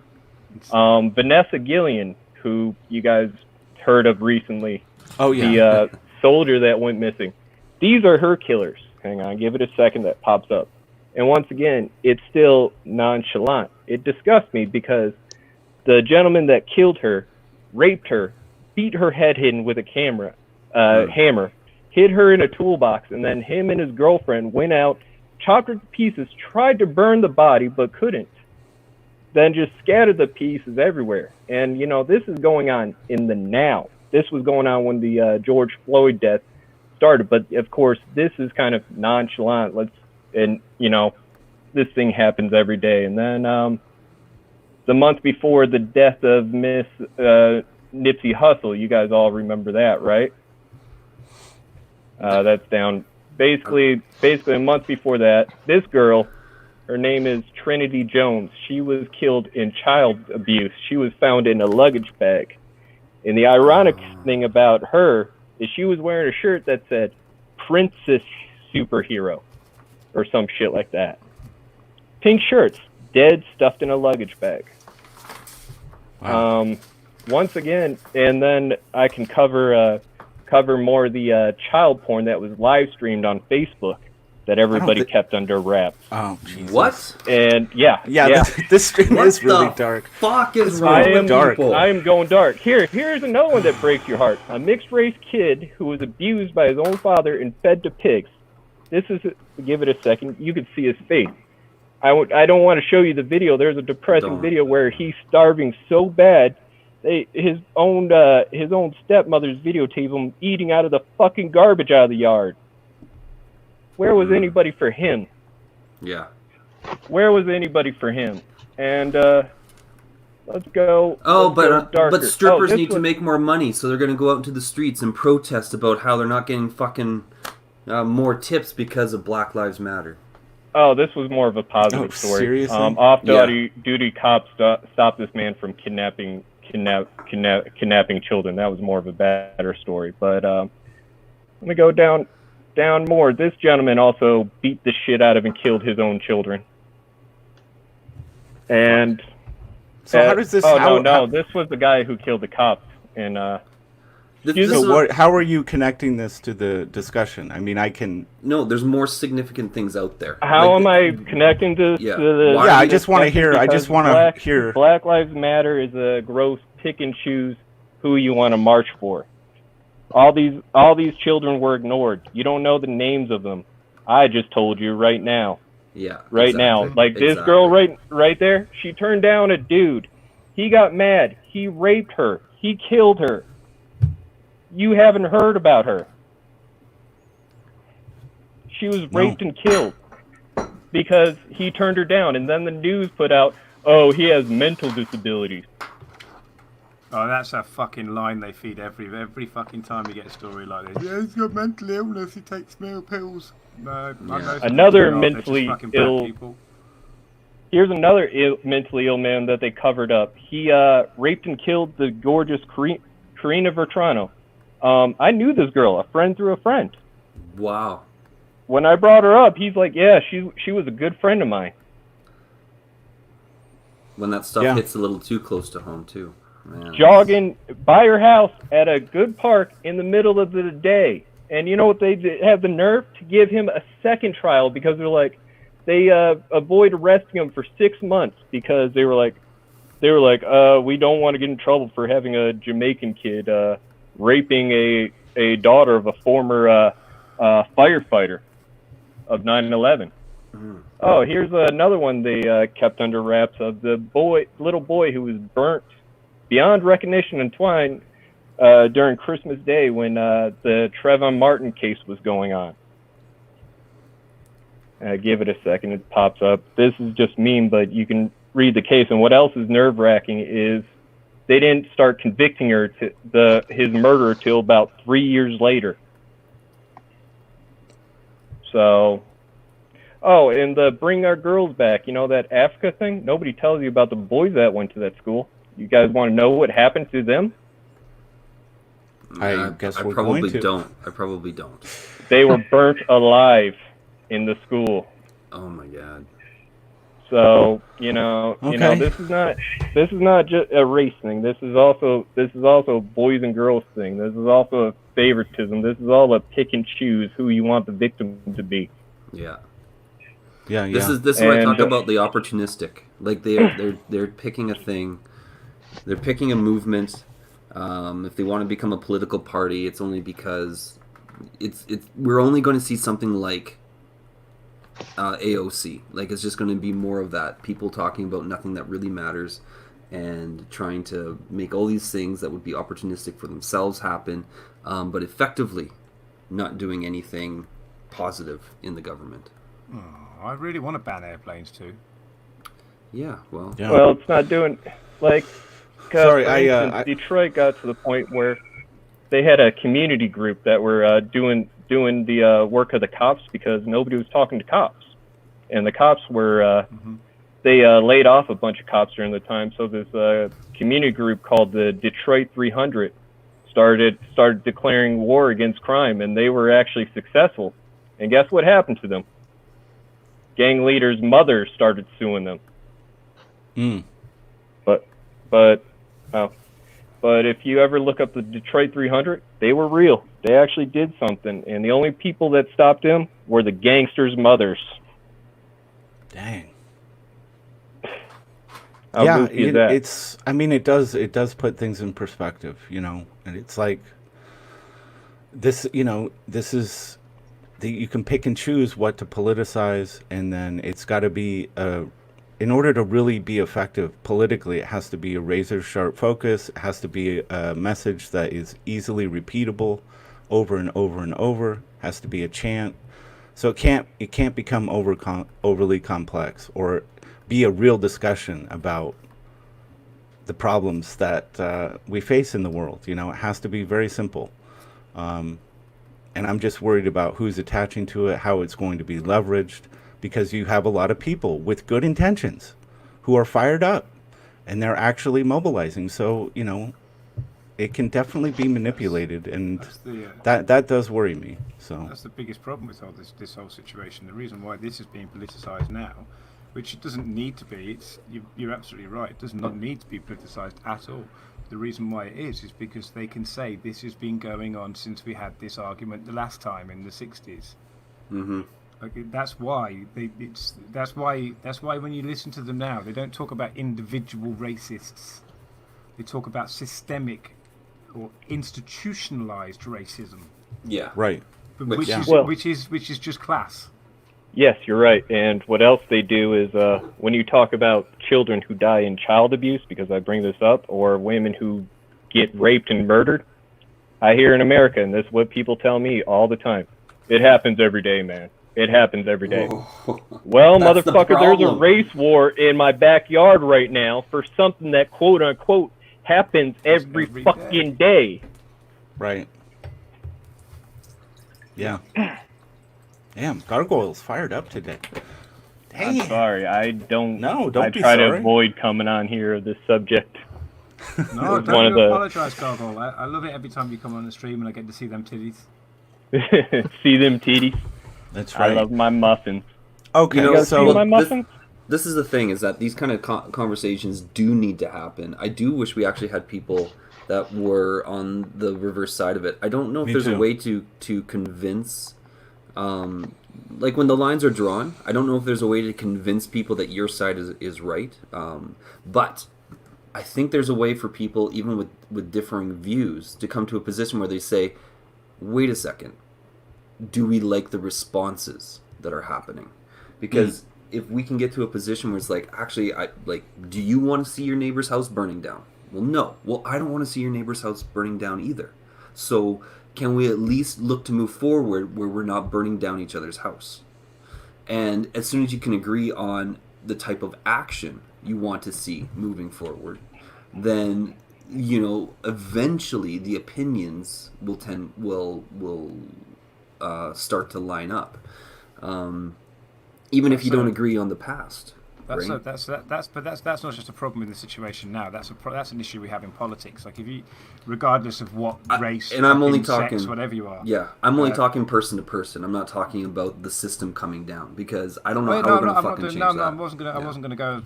Vanessa Gillian, who you guys heard of recently, the soldier that went missing. These are her killers. Hang on, give it a second, that pops up. And once again, it's still nonchalant. It disgusts me because the gentleman that killed her, raped her, beat her head in with a hammer, hid her in a toolbox, and then him and his girlfriend went out, chopped her to pieces, tried to burn the body, but couldn't. Then just scattered the pieces everywhere. And, this is going on in the now. This was going on when the George Floyd death started. But, of course, this is kind of nonchalant. This thing happens every day. And then the month before the death of Miss Nipsey Hussle, you guys all remember that, right? That's down. Basically a month before that, this girl Her name is Trinity Jones. She was killed in child abuse. She was found in a luggage bag. And the ironic thing about her is she was wearing a shirt that said Princess Superhero or some shit like that. Pink shirts, dead, stuffed in a luggage bag. Wow. Once again, and then I can cover more of the child porn that was live streamed on Facebook that everybody kept under wraps. Oh, Jesus. What? And yeah. This stream What is really the dark. fuck is I wrong am with dark. people? I am going dark. Here's another one that breaks your heart. A mixed race kid who was abused by his own father and fed to pigs. This is, give it a second, you can see his face. I don't want to show you the video. There's a depressing video where he's starving so bad, his own stepmother's videotape him eating out of the fucking garbage out of the yard. Where was anybody for him? Yeah. Where was anybody for him? And let's go. Oh, let's go darker. but strippers this need to make more money, so they're going to go out into the streets and protest about how they're not getting fucking more tips because of Black Lives Matter. Oh, this was more of a positive story. Seriously? Off-duty cops stopped this man from kidnapping children. That was more of a better story. But let me go down more. This gentleman also beat the shit out of and killed his own children. And So how does this? This was the guy who killed the cops. And how are you connecting this to the discussion? I mean, I can. No, there's more significant things out there. How am I connecting to the? Yeah, I just want to hear. I just want to hear. Black Lives Matter is a gross pick and choose who you want to march for. All these children were ignored. You don't know the names of them. I just told you right now. Yeah. Right now, like this girl right there, she turned down a dude. He got mad. He raped her. He killed her. You haven't heard about her. She was raped and killed because he turned her down. And then the news put out, oh, he has mental disabilities. Oh, that's a fucking line they feed every fucking time you get a story like this. Yeah, he's got mental illness. He takes meal pills. No, I know another people, mentally just ill. people. Here's another mentally ill man that they covered up. He raped and killed the gorgeous Karina Vertrano. I knew this girl, a friend through a friend. Wow. When I brought her up, he's like, yeah, she was a good friend of mine. When that stuff hits a little too close to home, too. Man. Jogging by her house at a good park in the middle of the day. And you know what they have the nerve? To give him a second trial because they're like, they avoid arresting him for 6 months because they were like, we don't want to get in trouble for having a Jamaican kid raping a daughter of a former firefighter of 9/11. Oh, here's another one they kept under wraps of the little boy who was burnt beyond recognition in twine during Christmas Day when the Trayvon Martin case was going on. Give it a second, it pops up. This is just mean, but you can read the case. And what else is nerve-wracking is they didn't start convicting her his murderer till about 3 years later. So, and the Bring Our Girls Back, you know that Africa thing? Nobody tells you about the boys that went to that school. You guys want to know what happened to them? I guess we're probably going to. don't. I probably don't. They were burnt alive in the school. Oh my god. So this is not just a race thing. This is also a boys and girls thing. This is also a favoritism. This is all a pick and choose who you want the victim to be. Yeah. Yeah. This is where I talk about the opportunistic. Like they're picking a thing. They're picking a movement. If they want to become a political party, it's only because we're only going to see something like AOC. Like it's just going to be more of that. People talking about nothing that really matters and trying to make all these things that would be opportunistic for themselves happen, but effectively not doing anything positive in the government. Oh, I really want to ban airplanes too. Yeah, well. Yeah. Well, it's not doing like. Sorry, for instance, Detroit got to the point where they had a community group that were doing the work of the cops because nobody was talking to cops. and the cops were they laid off a bunch of cops during the time. So this community group called the Detroit 300 started declaring war against crime, and they were actually successful. And guess what happened to them? Gang leaders' mothers started suing them. But if you ever look up the Detroit 300, they were real. They actually did something, and the only people that stopped them were the gangsters' mothers. Dang. How Yeah, goofy is that? it's. I mean, it does put things in perspective, and it's like this. This is you can pick and choose what to politicize, and then it's got to be in order to really be effective politically, it has to be a razor sharp focus. It has to be a message that is easily repeatable over and over and over. It has to be a chant. So it can't become overly complex or be a real discussion about the problems that we face in the world. It has to be very simple. And I'm just worried about who's attaching to it, how it's going to be leveraged, because you have a lot of people with good intentions who are fired up and they're actually mobilizing. So, it can definitely be manipulated, and that does worry me. So that's the biggest problem with all this whole situation. The reason why this is being politicized now, which it doesn't need to be, you're absolutely right, it does not need to be politicized at all. The reason why it is because they can say this has been going on since we had this argument the last time in the 60s. That's why that's why when you listen to them now, they don't talk about individual racists. They talk about systemic or institutionalized racism. Yeah. Right. Which is just class. Yes, you're right. And what else they do is when you talk about children who die in child abuse, because I bring this up, or women who get raped and murdered, I hear in America, and this is what people tell me all the time, it happens every day, man. It happens every day. Well, motherfucker, there's a race war in my backyard right now for something that, quote unquote, happens every fucking day. Right. Yeah. Damn, Gargoyle's fired up today. Dang. I'm sorry, I don't. No, don't be try sorry. to avoid coming on here this subject. No, don't apologise, Gargoyle. I love it every time you come on the stream and I get to see them titties. See them titties. That's right. I love my muffins. Okay, You guys so see my muffins? This is the thing, is that these kind of conversations do need to happen. I do wish we actually had people that were on the reverse side of it. I don't know if there's a way to convince, like when the lines are drawn, I don't know if there's a way to convince people that your side is right. But I think there's a way for people, even with differing views, to come to a position where they say, wait a second, do we like the responses that are happening? Because if we can get to a position where it's like, actually, do you want to see your neighbor's house burning down? Well, no. Well, I don't want to see your neighbor's house burning down either. So can we at least look to move forward where we're not burning down each other's house? And as soon as you can agree on the type of action you want to see moving forward, then, eventually the opinions will start to line up. Even if you don't agree on the past. That's right? That's not just a problem in the situation now. That's an issue we have in politics. Like regardless of what race, and I'm only sex, talking whatever you are. Yeah, I'm only talking person to person. I'm not talking about the system coming down, because I don't know how we're going to fucking change that. No, I wasn't gonna go.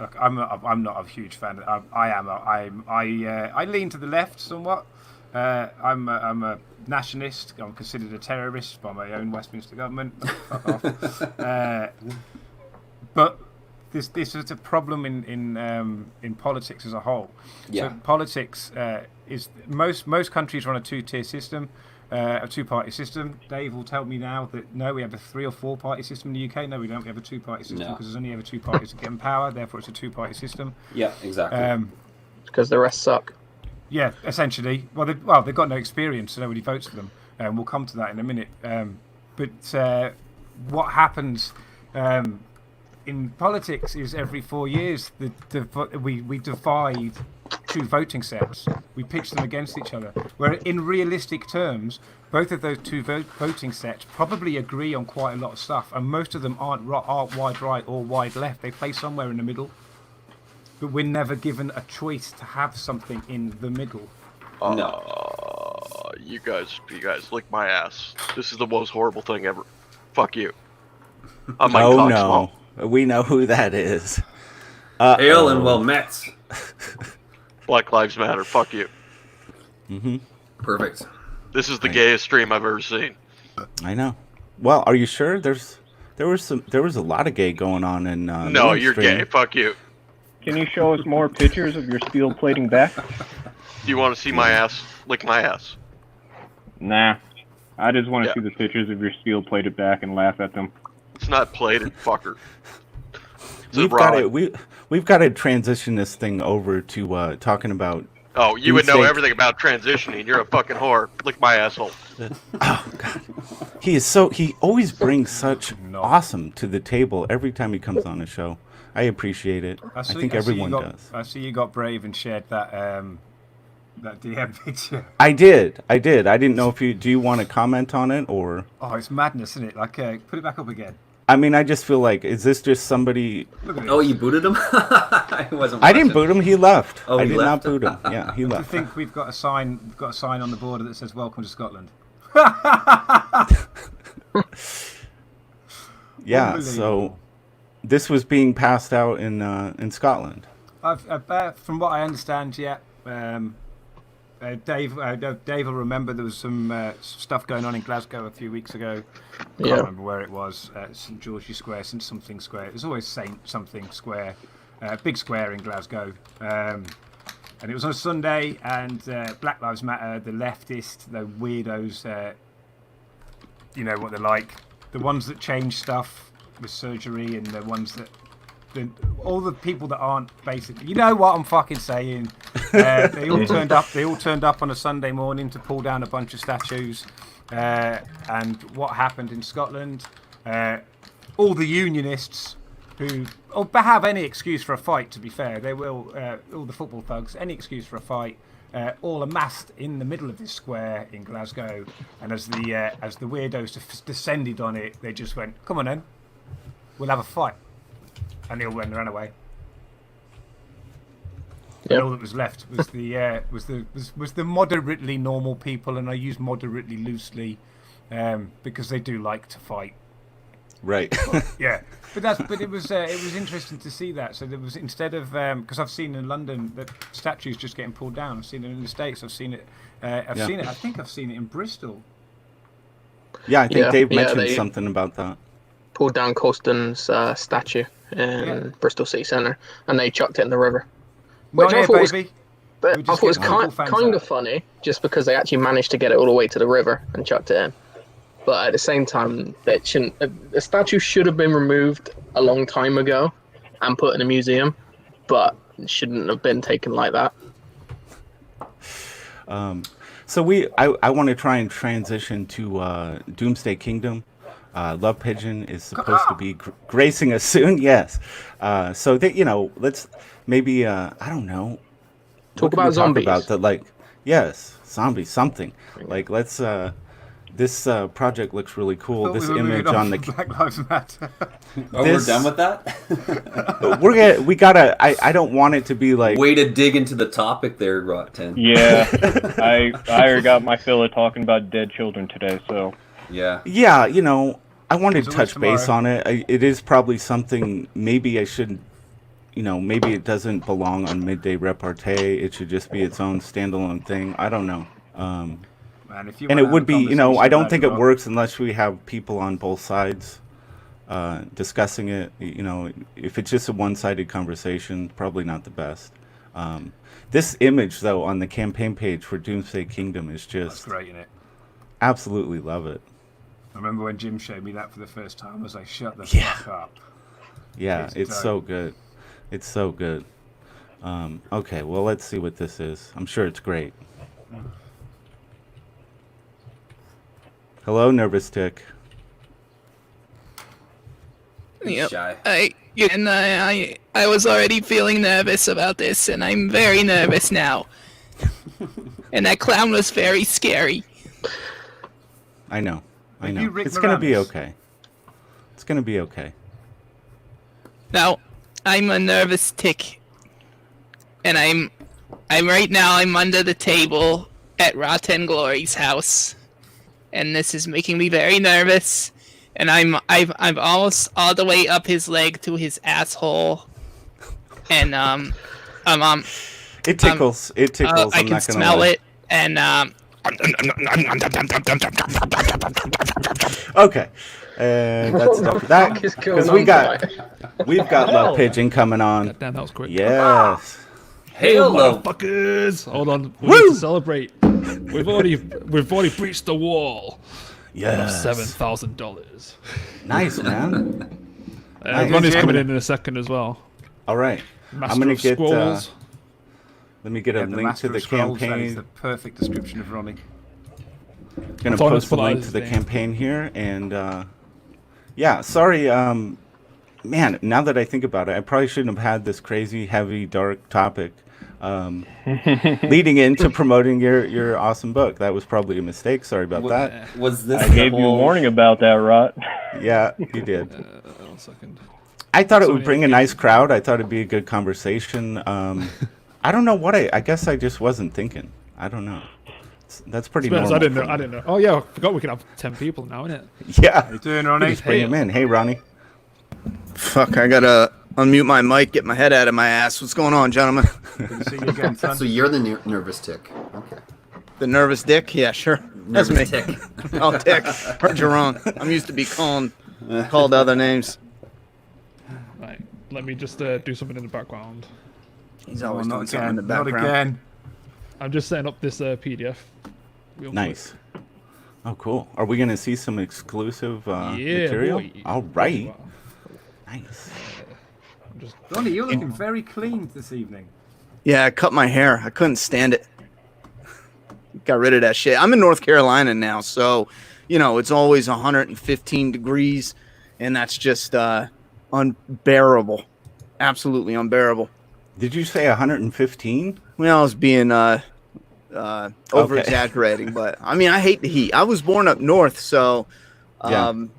Look, I'm not a huge fan. I lean to the left somewhat. I'm a nationalist. I'm considered a terrorist by my own Westminster government. Fuck off. But this is a problem in politics as a whole. Yeah. So politics is most countries run a two-tier system, a two-party system. Dave will tell me now that no, we have a 3 or 4-party system in the UK. No, we don't. We have a two-party system because there's only ever 2 parties that get in power. Therefore, it's a two-party system. Yeah, exactly. Because the rest suck. Yeah, essentially. Well, they've got no experience, so nobody votes for them. We'll come to that in a minute. But what happens in politics is every 4 years we divide two voting sets. We pitched them against each other. Where in realistic terms, both of those two voting sets probably agree on quite a lot of stuff, and most of them aren't wide right or wide left. They play somewhere in the middle. But we're never given a choice to have something in the middle. No. You guys lick my ass. This is the most horrible thing ever. Fuck you. I'm Mike Oh Cox. no, we know who that is. Hail and well met. Black Lives Matter. Fuck you. Perfect. This is the gayest stream I've ever seen. I know. Well, are you sure? There was a lot of gay going on in. No, you're mainstream. gay. Fuck you. Can you show us more pictures of your steel plating back? Do you want to see my ass? Lick my ass. Nah. I just want to Yeah. see the pictures of your steel plated back and laugh at them. It's not plated, fucker. We've got to transition this thing over to talking about. Oh, you would know Doomsday- everything about transitioning. You're a fucking whore. Lick my asshole. Oh God, he always brings such awesome to the table every time he comes on the show. I appreciate it. I think everyone does. I see you got brave and shared that DM picture. I did. I didn't know if do you want to comment on it or? Oh, it's madness, isn't it? Like, put it back up again. I mean, I just feel like, is this just somebody? Look at this. Oh, you booted him? I wasn't. I didn't watching. boot him. He left. Oh, I he did left? not boot him. Yeah, he I left. think we've got a sign. We've got a sign on the border that says "Welcome to Scotland." Yeah. So, this was being passed out in Scotland. From what I understand, yeah. Dave will remember there was some stuff going on in Glasgow a few weeks ago. Can't remember where it was. St George's Square, St something Square. There's always Saint something Square, big square in Glasgow. And it was on a Sunday, and Black Lives Matter, the leftists, the weirdos, you know what they're like. The ones that change stuff with surgery, and the ones that all the people that aren't basically, you know what I'm fucking saying. They all turned up. They all turned up on a Sunday morning to pull down a bunch of statues. And what happened in Scotland? All the unionists who have any excuse for a fight. To be fair, they will. All the football thugs, any excuse for a fight. All amassed in the middle of this square in Glasgow. And as the weirdos descended on it, they just went, "Come on, then, we'll have a fight." And they all ran away. Yep. And all that was left was the moderately normal people, and I use moderately loosely because they do like to fight. Right. Yeah, but it was interesting to see that. So there was, instead of because I've seen in London that statues just getting pulled down. I've seen it in the States. I've seen it. Seen it. I think I've seen it in Bristol. Yeah, I think Dave mentioned they something about that. pulled down Colston's statue in Bristol City Centre, and they chucked it in the river. Which I thought was, baby. but We I just thought was get local fans kind out. of funny, just because they actually managed to get it all the way to the river and chucked it in. But at the same time, that shouldn't. The statue should have been removed a long time ago and put in a museum, but it shouldn't have been taken like that. So I want to try and transition to Doomsday Kingdom. Love Pigeon is supposed to be gracing us soon. Yes. So that, let's maybe I don't know. Talk What can we about zombies. About the, zombies. Something like let's. This project looks really cool. This image on the Black Lives Matter. Oh, we're done with that? we gotta. I don't want it to be like. Way to dig into the topic there, Rotten. Yeah, I already got my fill of talking about dead children today, so. Yeah. Yeah, I wanted to It's touch always base on it. It is probably something. Maybe I shouldn't. Maybe it doesn't belong on Midday Repartee. It should just be its own standalone thing. I don't know. Man, if you And wanna it have would a be, conversation I don't about think it Rob- works unless we have people on both sides discussing it. If it's just a one-sided conversation, probably not the best. This image, though, on the campaign page for Doomsday Kingdom is That's just great, innit? absolutely love it. I remember when Jim showed me that for the first time. I was like, "Shut the Yeah. fuck up!" Yeah, It's it's dope. so good. It's so good. Okay, well, let's see what this is. I'm sure it's great. Hello, Nervous Tick. He's shy. and I was already feeling nervous about this, and I'm very nervous now. And that clown was very scary. I know. I know. you Rick It's gonna be Moranis? okay. It's gonna be okay. Now, I'm a nervous tick, and I'm right now. I'm under the table at Rotten Glory's house, and this is making me very nervous. And I'm almost all the way up his leg to his asshole, and It tickles. It tickles. I I'm can not gonna smell lie. it, and Okay. That's enough of that. is going Because on we've got Love Pigeon coming on. Damn, that was quick. Yes. Hello. Motherfuckers! Hold on, we need to celebrate. We've already breached the wall. Yes. $7,000. Nice, man. Nice. Ronnie's coming in a second as well. All right. Master I'm gonna of get. Scrolls. Let me get a Yeah, the link Master to the of Scrolls, that is campaign. the perfect description of Ronnie. Gonna It's on post his the link flies to the thing. campaign here, and yeah, sorry, man. Now that I think about it, I probably shouldn't have had this crazy, heavy, dark topic leading into promoting your awesome book. That was probably a mistake. Sorry about that. Was this I the gave you a whole- warning about that, Rot. Yeah, you did. 1 second. I thought it So would bring a nice crowd. I thought it'd be a good conversation. I don't know what I guess I just wasn't thinking. I don't know. That's pretty normal. I didn't for know. I me. didn't know. Oh yeah, I forgot we can have 10 people now, innit? Yeah. How you doing, Ronnie? Just bring him in. Hey, Ronnie. Fuck, I gotta unmute my mic, get my head out of my ass. What's going on, gentlemen? Good to see you again, son. So you're the nervous tick. Okay. The nervous dick? Yeah, sure. That's me. Nervous tick. Oh, Tick. Heard you wrong. I'm used to be called other names. Right. Let me just do something in the background. He's Oh, always not doing something in again. the Not background. again. I'm just setting up this PDF. real Nice. Oh, cool. Are we going to see some exclusive Yeah, material? boy. All right. Wow. Nice. Just Ronnie, you're looking very clean this evening. Yeah, I cut my hair. I couldn't stand it. Got rid of that shit. I'm in North Carolina now, so, you know, it's always 115 degrees, and that's just unbearable. Absolutely unbearable. Did you say 115? Well, I was being over-exaggerating, but, I mean, I hate the heat. I was born up north, so,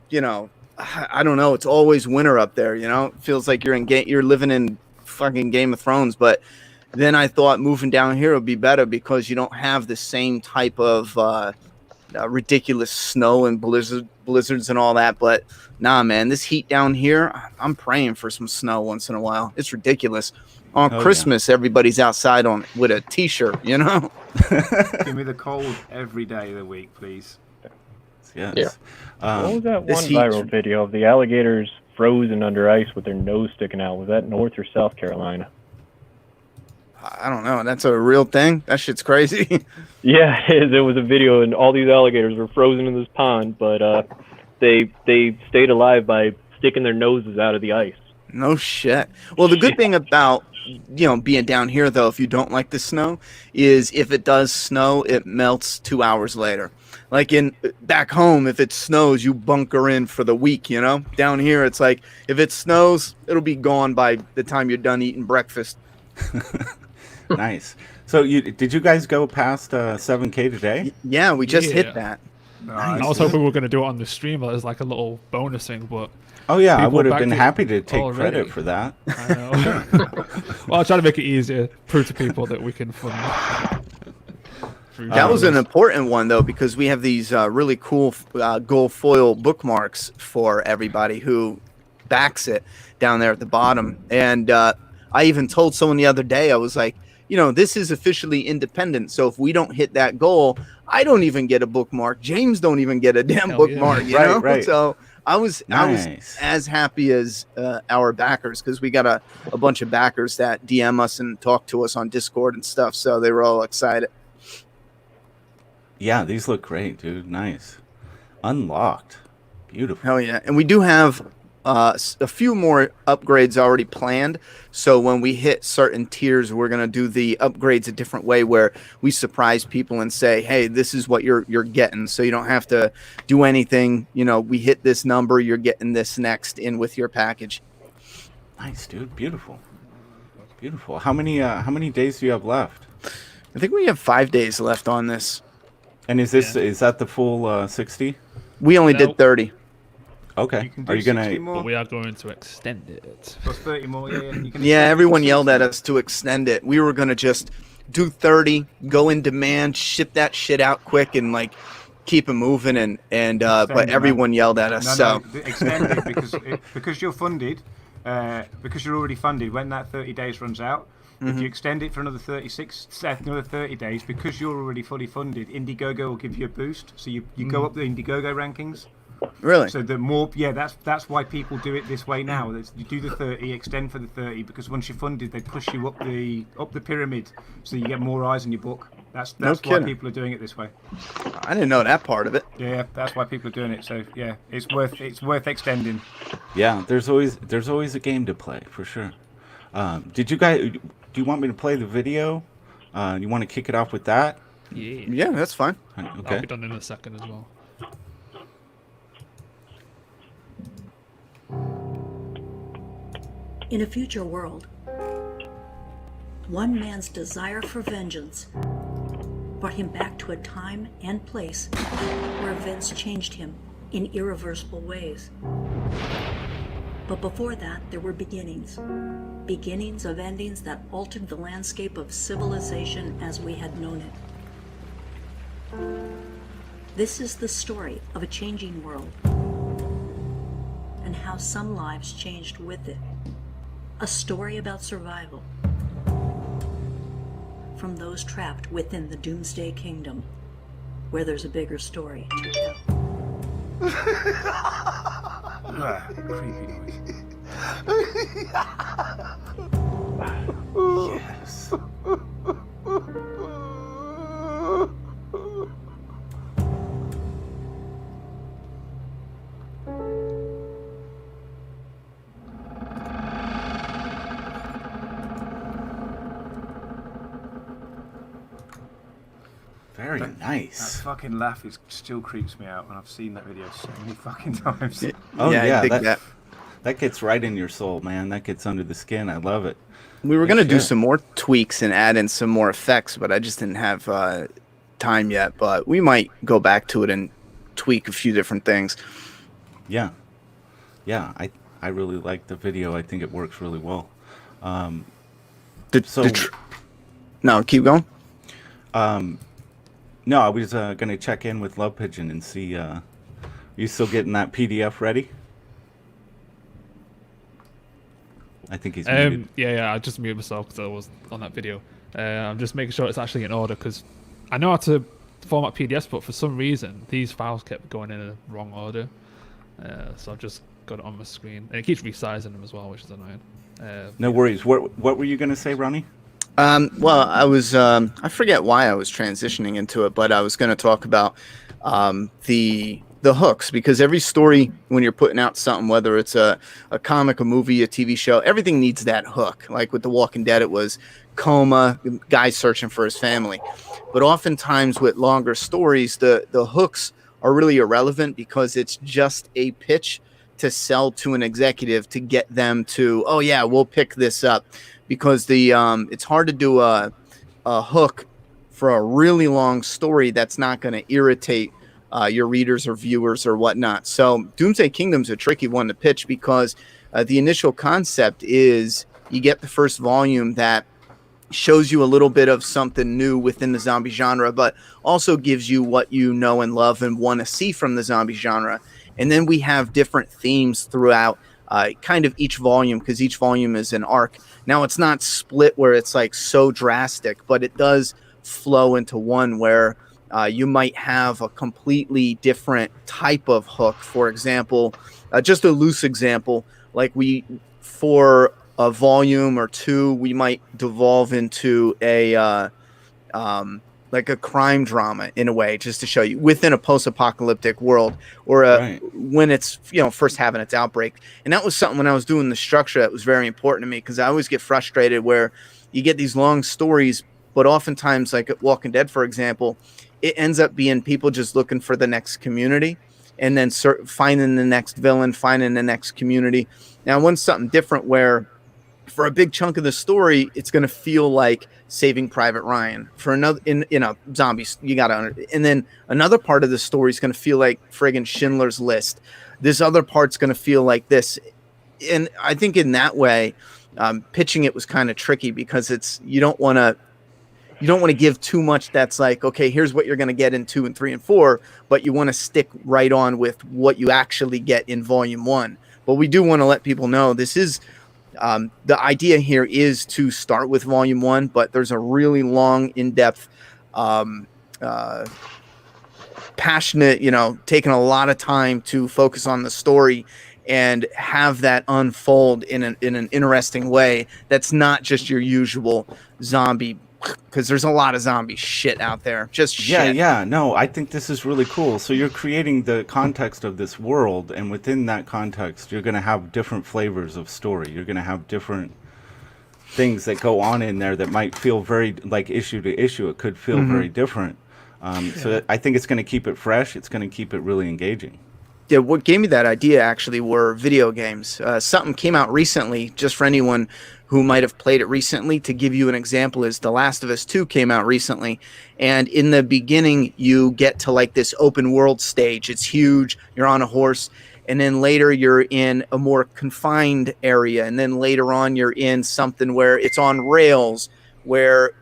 you know, I don't know. It's always winter up there, you know? It feels like you're living in fucking Game of Thrones, but then I thought moving down here would be better because you don't have the same type of ridiculous snow and blizzards and all that. But nah, man, this heat down here, I'm praying for some snow once in a while. It's ridiculous. On Christmas, everybody's outside with a T-shirt, you know? Give me the cold every day of the week, please. Yes. Yeah. What was that this one heat- viral video of the alligators frozen under ice with their nose sticking out? Was that North or South Carolina? I don't know. That's a real thing? That shit's crazy. Yeah, it is. It was a video, and all these alligators were frozen in this pond, but they stayed alive by sticking their noses out of the ice. No shit. Well, the good thing about, you know, being down here, though, if you don't like the snow, is if it does snow, it melts 2 hours later. Like back home, if it snows, you bunker in for the week, you know? Down here, it's like, if it snows, it'll be gone by the time you're done eating breakfast. Nice. So did you guys go past 7K today? Yeah, we just Yeah. hit that. I was hoping we were going to do it on the stream as like a little bonus thing, but Oh, yeah. I People would have back been to- happy to take already. credit for that. I know. Well, I'll try to make it easier, prove to people that we can fund. That was an important one, though, because we have these really cool gold foil bookmarks for everybody who backs it down there at the bottom. And I even told someone the other day, I was like, you know, this is officially independent. So if we don't hit that goal, I don't even get a bookmark. James don't even get a damn Hell yeah. bookmark, you Right, know? right. So I was Nice. as happy as our backers, because we got a bunch of backers that DM us and talk to us on Discord and stuff. So they were all excited. Yeah, these look great, dude. Nice. Unlocked. Beautiful. Hell yeah. And we do have a few more upgrades already planned. So when we hit certain tiers, we're going to do the upgrades a different way where we surprise people and say, hey, this is what you're getting. So you don't have to do anything. You know, we hit this number, you're getting this next in with your package. Nice, dude. Beautiful. Beautiful. How many days do you have left? I think we have 5 days left on this. And is that the full 60? We only did 30. Okay. Are you gonna? But we are going to extend it. Plus 30 more. Yeah. You can Yeah, extend everyone it to yelled 60. at us to extend it. We were gonna just do 30, go in demand, ship that shit out quick, and like keep it moving. And but it, everyone yelled at us. No, so extend it because you're funded, because you're already funded. When that 30 days runs out, if you extend it for another 30 days, because you're already fully funded, Indiegogo will give you a boost. So you go up the Indiegogo rankings. Really? So the more, that's why people do it this way now. You do the 30, extend for the 30, because once you're funded, they push you up the pyramid, so you get more eyes in your book. That's why people are doing it this way. I didn't know that part of it. Yeah, that's why people are doing it. So yeah, it's worth extending. Yeah, there's always a game to play for sure. Did you guys? Do you want me to play the video? You want to kick it off with that? Yeah, that's fine. Okay. I'll be done in a second as well. In a future world, one man's desire for vengeance brought him back to a time and place where events changed him in irreversible ways. But before that, there were beginnings. Beginnings of endings that altered the landscape of civilization as we had known it. This is the story of a changing world and how some lives changed with it. A story about survival from those trapped within the Doomsday Kingdom, where there's a bigger story to tell. Creepy noise. Yes. Very nice. That fucking laugh still creeps me out, and I've seen that video so many fucking times. Oh yeah, I dig that gets right in your soul, man. That gets under the skin. I love it. We were gonna do some more tweaks and add in some more effects, but I just didn't have time yet. But we might go back to it and tweak a few different things. Yeah. I really like the video. I think it works really well. No, keep going. No, I was gonna check in with Love Pigeon and see. You still getting that PDF ready? I think he's muted. Yeah. I just muted myself because I was on that video. I'm just making sure it's actually in order because I know how to format PDFs, but for some reason these files kept going in a wrong order. So I've just got it on my screen, and it keeps resizing them as well, which is annoying. No worries. What were you gonna say, Ronnie? Well, I was I forget why I was transitioning into it, but I was going to talk about the hooks, because every story, when you're putting out something, whether it's a comic, a movie, a TV show, everything needs that hook. Like with The Walking Dead, it was coma, guy searching for his family. But oftentimes with longer stories, the hooks are really irrelevant because it's just a pitch to sell to an executive to get them to, oh yeah, we'll pick this up. Because it's hard to do a hook for a really long story that's not going to irritate your readers or viewers or whatnot. So Doomsday Kingdom's a tricky one to pitch because the initial concept is you get the first volume that shows you a little bit of something new within the zombie genre, but also gives you what you know and love and want to see from the zombie genre. And then we have different themes throughout kind of each volume, because each volume is an arc. Now, it's not split where it's like so drastic, but it does flow into one where you might have a completely different type of hook. For example, just a loose example, like for a volume or two, we might devolve into a like a crime drama in a way, just to show you within a post-apocalyptic world, or when it's first having its outbreak. And that was something when I was doing the structure that was very important to me, because I always get frustrated where you get these long stories, but oftentimes, like at Walking Dead, for example, it ends up being people just looking for the next community and then finding the next villain, finding the next community. Now, I want something different where for a big chunk of the story, it's going to feel like Saving Private Ryan. For another, zombies, you got to, and then another part of the story is going to feel like friggin' Schindler's List. This other part's going to feel like this. And I think in that way, pitching it was kind of tricky because you don't want to give too much that's like, okay, here's what you're going to get in 2 and 3 and 4, but you want to stick right on with what you actually get in volume 1. But we do want to let people know this is, the idea here is to start with volume 1, but there's a really long, in-depth, passionate, taking a lot of time to focus on the story and have that unfold in an interesting way. That's not just your usual zombie, because there's a lot of zombie shit out there. Just shit. Yeah. No, I think this is really cool. So you're creating the context of this world, and within that context, you're going to have different flavors of story. You're going to have different things that go on in there that might feel very like issue to issue. It could feel very different. So I think it's going to keep it fresh. It's going to keep it really engaging. Yeah, what gave me that idea actually were video games. Something came out recently, just for anyone who might have played it recently. To give you an example, is The Last of Us 2 came out recently, and in the beginning you get to like this open world stage. It's huge, you're on a horse, and then later you're in a more confined area, and then later on you're in something where it's on rails, where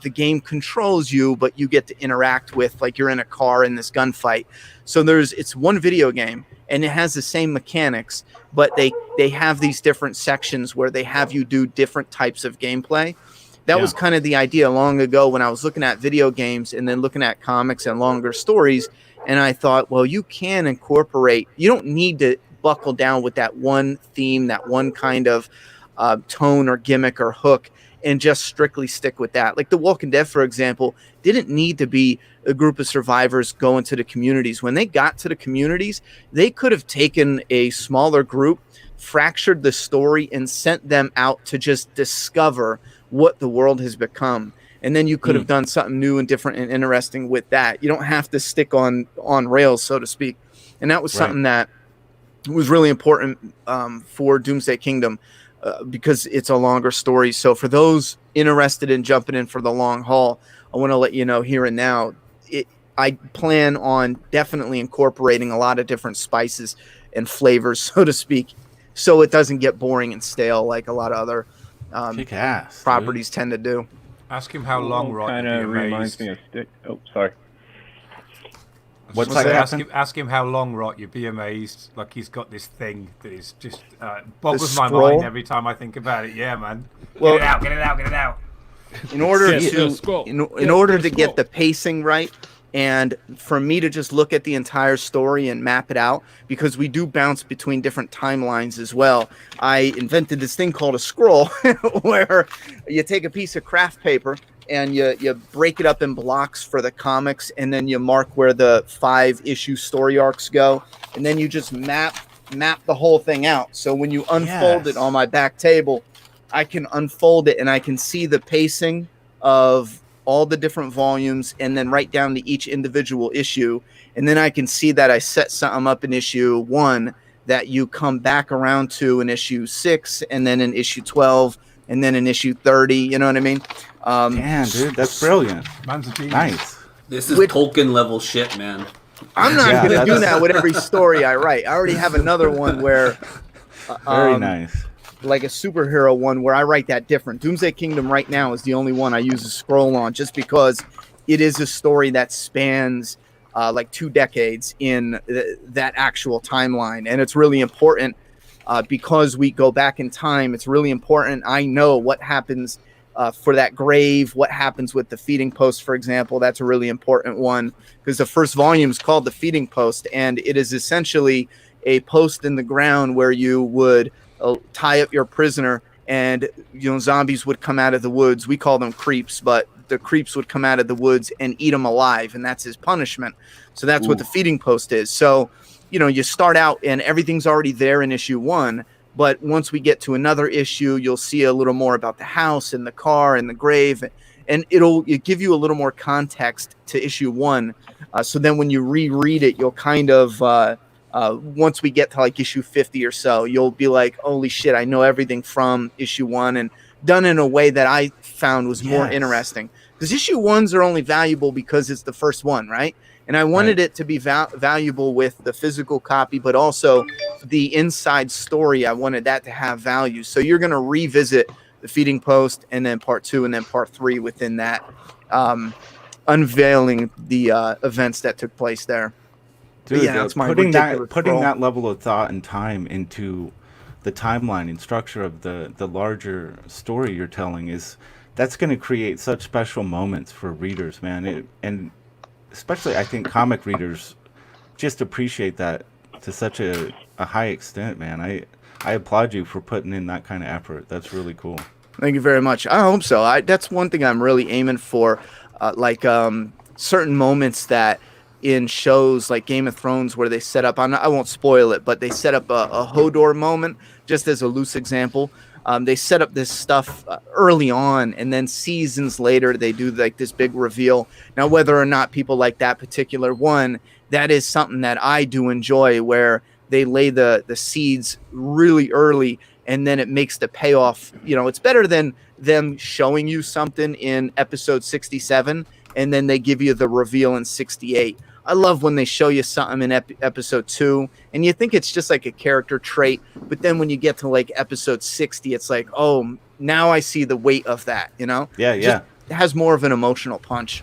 the game controls you, but you get to interact with, like you're in a car in this gunfight. So it's one video game, and it has the same mechanics, but they have these different sections where they have you do different types of gameplay. That was kind of the idea long ago when I was looking at video games and then looking at comics and longer stories. And I thought, well, you can incorporate, you don't need to buckle down with that one theme, that one kind of tone or gimmick or hook, and just strictly stick with that. Like The Walking Dead, for example, didn't need to be a group of survivors going to the communities. When they got to the communities, they could have taken a smaller group, fractured the story, and sent them out to just discover what the world has become. And then you could have done something new and different and interesting with that. You don't have to stick on rails, so to speak. And that was something that was really important for Doomsday Kingdom. Because it's a longer story. So for those interested in jumping in for the long haul, I want to let you know here and now, I plan on definitely incorporating a lot of different spices and flavors, so to speak, so it doesn't get boring and stale like a lot of other properties tend to do. Ask him how long, Rod. Kind of reminds me of Stick. Oh, sorry. What's that? Ask him how long, Rot. You'd be amazed. Like he's got this thing that is just boggles my mind every time I think about it. Yeah, man. Well, get it out. In order to get the pacing right, and for me to just look at the entire story and map it out, because we do bounce between different timelines as well. I invented this thing called a scroll, where you take a piece of craft paper and you break it up in blocks for the comics, and then you mark where the 5-issue story arcs go, and then you just map the whole thing out. So when you unfold it on my back table, I can unfold it and I can see the pacing of all the different volumes, and then right down to each individual issue. And then I can see that I set something up in issue 1 that you come back around to in issue 6, and then in issue 12, and then in issue 30. You know what I mean? Damn, dude, that's brilliant. Man's a genius. Nice. This is Tolkien level shit, man. I'm not going to do that with every story I write. I already have another one where... Very nice. Like a superhero one where I write that different. Doomsday Kingdom right now is the only one I use a scroll on, just because it is a story that spans like 2 decades in that actual timeline. And it's really important because we go back in time. It's really important. I know what happens for that grave, what happens with the feeding post, for example. That's a really important one, because the first volume is called The Feeding Post, and it is essentially a post in the ground where you would tie up your prisoner, and zombies would come out of the woods. We call them creeps, but the creeps would come out of the woods and eat him alive, and that's his punishment. So that's what the feeding post is. So you start out and everything's already there in issue 1, but once we get to another issue, you'll see a little more about the house and the car and the grave, and it'll give you a little more context to issue 1. So then when you reread it, you'll kind of once we get to like issue 50 or so, you'll be like, holy shit, I know everything from issue 1, and done in a way that I found was more interesting. Because issue 1s are only valuable because it's the first one, right? And I wanted it to be valuable with the physical copy, but also the inside story. I wanted that to have value. So you're going to revisit the Feeding Post, and then part 2, and then part 3 within that, unveiling the events that took place there. Dude, yeah, that's my putting ridiculous that level of thought and time into the timeline and structure of the larger story you're telling that's going to create such special moments for readers, man. And especially, I think comic readers just appreciate that to such a high extent, man. I applaud you for putting in that kind of effort. That's really cool. Thank you very much. I hope so. That's one thing I'm really aiming for, certain moments that in shows like Game of Thrones where they set up, I won't spoil it, but they set up a Hodor moment, just as a loose example. They set up this stuff early on, and then seasons later they do like this big reveal. Now, whether or not people like that particular one, that is something that I do enjoy, where they lay the seeds really early, and then it makes the payoff. It's better than them showing you something in episode 67 and then they give you the reveal in 68. I love when they show you something in episode 2 and you think it's just like a character trait, but then when you get to like episode 60, it's like, oh, now I see the weight of that, Yeah. It has more of an emotional punch.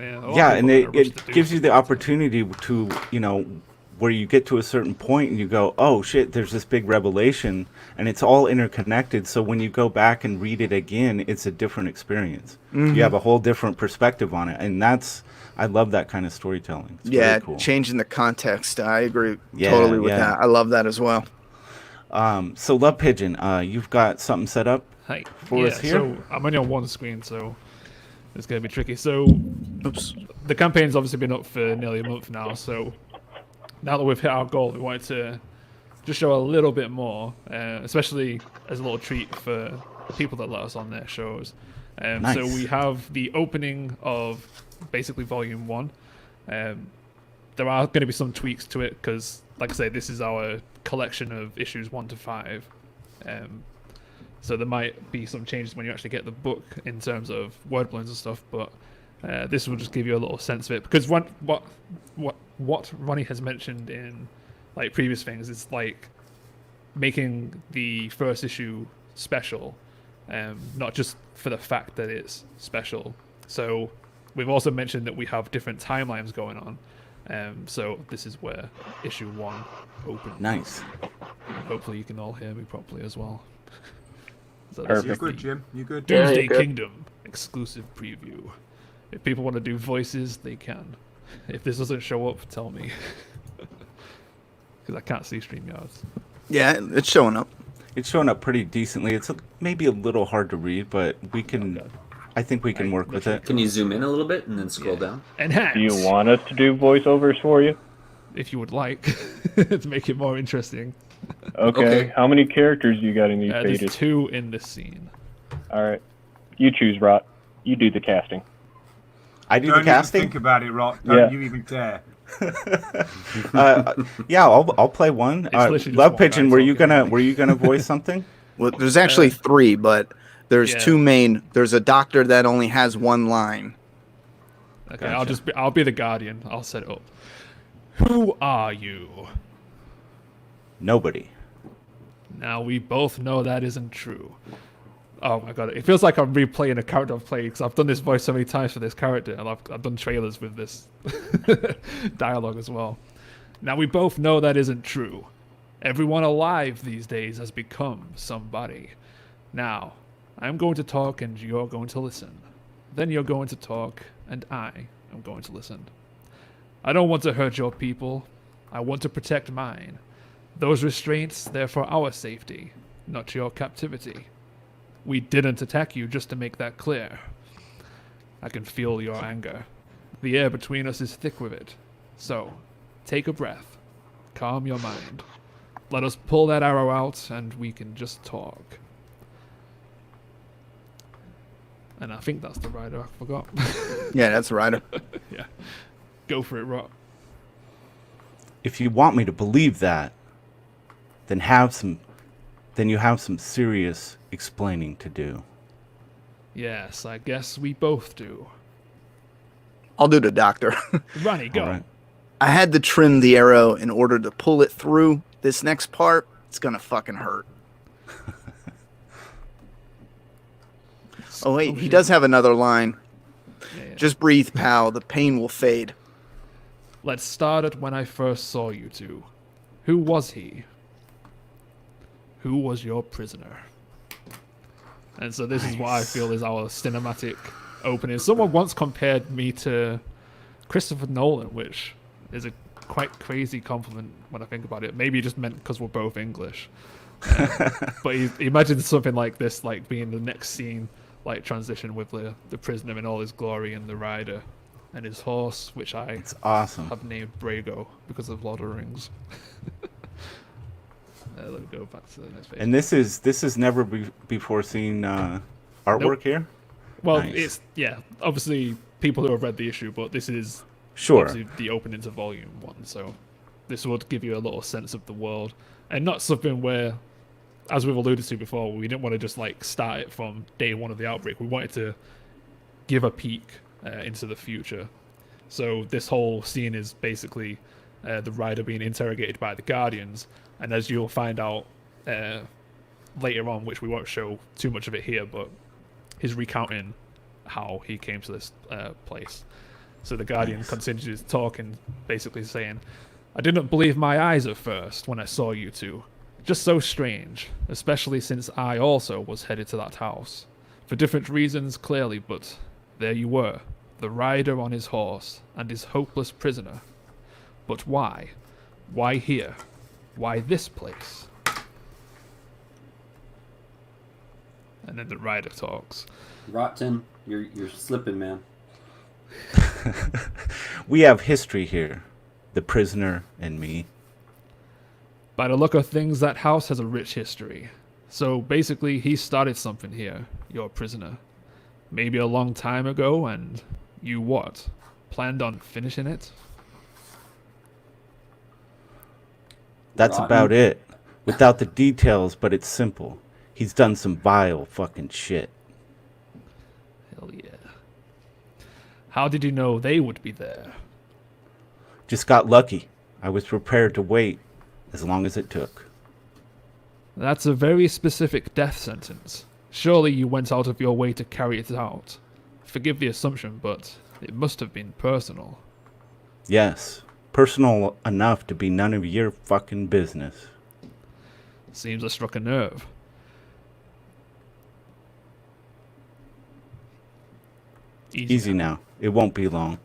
Yeah, and it gives you the opportunity to, where you get to a certain point and you go, oh shit, there's this big revelation and it's all interconnected. So when you go back and read it again, it's a different experience. Mm-hmm. You have a whole different perspective on it. And I love that kind of storytelling. It's really cool. Changing the context. I agree totally with that. I love that as well. So Love Pigeon, you've got something set up for us here? So I'm only on one screen, so it's going to be tricky. So the campaign's obviously been up for nearly a month now, so now that we've hit our goal, we wanted to just show a little bit more, especially as a little treat for the people that let us on their shows. Nice. So we have the opening of basically Volume 1. There are going to be some tweaks to it because, like I say, this is our collection of issues 1 to 5. So there might be some changes when you actually get the book in terms of word balloons and stuff, but this will just give you a little sense of it. Because what Ronnie has mentioned in like previous things is like making the first issue special, not just for the fact that it's special. So we've also mentioned that we have different timelines going on. So this is where issue 1 opens. Nice. Hopefully you can all hear me properly as well. So You're good, Jim. You're good. Doomsday Kingdom exclusive preview. If people want to do voices, they can. If this doesn't show up, tell me. Because I can't see StreamYards. Yeah, it's showing up. It's showing up pretty decently. It's maybe a little hard to read, but we can. I think we can work with it. Can you zoom in a little bit and then scroll down? Enhance. Do you want us to do voiceovers for you? If you would like, to make it more interesting. Okay. How many characters you got in these pages? There's 2 in this scene. All right. You choose, Rot. You do the casting. I do Don't the casting. Even think about it, Rot. Don't you even dare. Yeah, I'll play one. Love Pigeon, were you gonna voice something? Well, there's actually 3, but there's 2 main. There's a doctor that only has 1 line. Okay, gotcha. I'll be the guardian. I'll set it up. Who are you? Nobody. Now we both know that isn't true. Oh my god, it feels like I'm replaying a character I've played because I've done this voice so many times for this character, and I've done trailers with this dialogue as well. Now we both know that isn't true. Everyone alive these days has become somebody. Now, I'm going to talk and you're going to listen. Then you're going to talk and I am going to listen. I don't want to hurt your people. I want to protect mine. Those restraints, they're for our safety, not your captivity. We didn't attack you, just to make that clear. I can feel your anger. The air between us is thick with it. So, take a breath. Calm your mind. Let us pull that arrow out, and we can just talk. And I think that's the rider. I forgot. Yeah, that's the rider. Yeah. Go for it, Rot. If you want me to believe that, then you have some serious explaining to do. Yes, I guess we both do. I'll do the doctor. Ronnie, go. All right. I had to trim the arrow in order to pull it through. This next part, it's gonna fucking hurt. Oh wait, he does have another line. Yeah. Just breathe, pal. The pain will fade. Let's start at when I first saw you two. Who was he? Who was your prisoner? And so this is what I feel is our cinematic opening. Someone once compared me to Christopher Nolan, which is a quite crazy compliment when I think about it. Maybe he just meant because we're both English. But he imagined something like this, like being the next scene, like transition with the prisoner in all his glory and the rider and his horse, which It's awesome. have named Brago because of Lord of the Rings. Let me go back to the next page. And this is never before seen artwork Nope. here? Well, Nice. it's obviously people who have read the issue, but this is Sure. obviously the opening to volume 1, so this would give you a little sense of the world, and not something where, as we've alluded to before, we didn't want to just like start it from day 1 of the outbreak. We wanted to give a peek into the future. So this whole scene is basically the rider being interrogated by the Guardians, and as you'll find out later on, which we won't show too much of it here, but he's recounting how he came to this place. So the Guardian continues talking, basically saying, I didn't believe my eyes at first when I saw you two. Just so strange, especially since I also was headed to that house. For different reasons, clearly, but there you were, the rider on his horse and his hopeless prisoner. But why? Why here? Why this place? And then the rider talks. Rotten, you're slipping, man. We have history here. The prisoner and me. By the look of things, that house has a rich history. So basically, he started something here, your prisoner. Maybe a long time ago, and you what? Planned on finishing it? That's Rotten. about it. Without the details, but it's simple. He's done some vile fucking shit. Hell yeah. How did you know they would be there? Just got lucky. I was prepared to wait as long as it took. That's a very specific death sentence. Surely you went out of your way to carry it out. Forgive the assumption, but it must have been personal. Yes, personal enough to be none of your fucking business. Seems I struck a nerve. Easy now. It won't be long.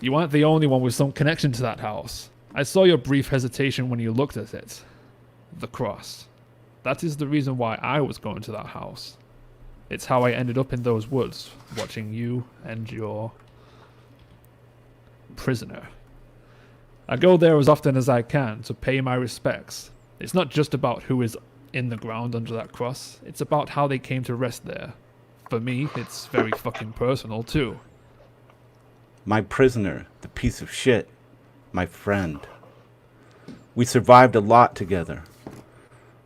You aren't the only one with some connection to that house. I saw your brief hesitation when you looked at it. The cross. That is the reason why I was going to that house. It's how I ended up in those woods, watching you and your prisoner. I go there as often as I can to pay my respects. It's not just about who is in the ground under that cross. It's about how they came to rest there. For me, it's very fucking personal, too. My prisoner, the piece of shit. My friend. We survived a lot together.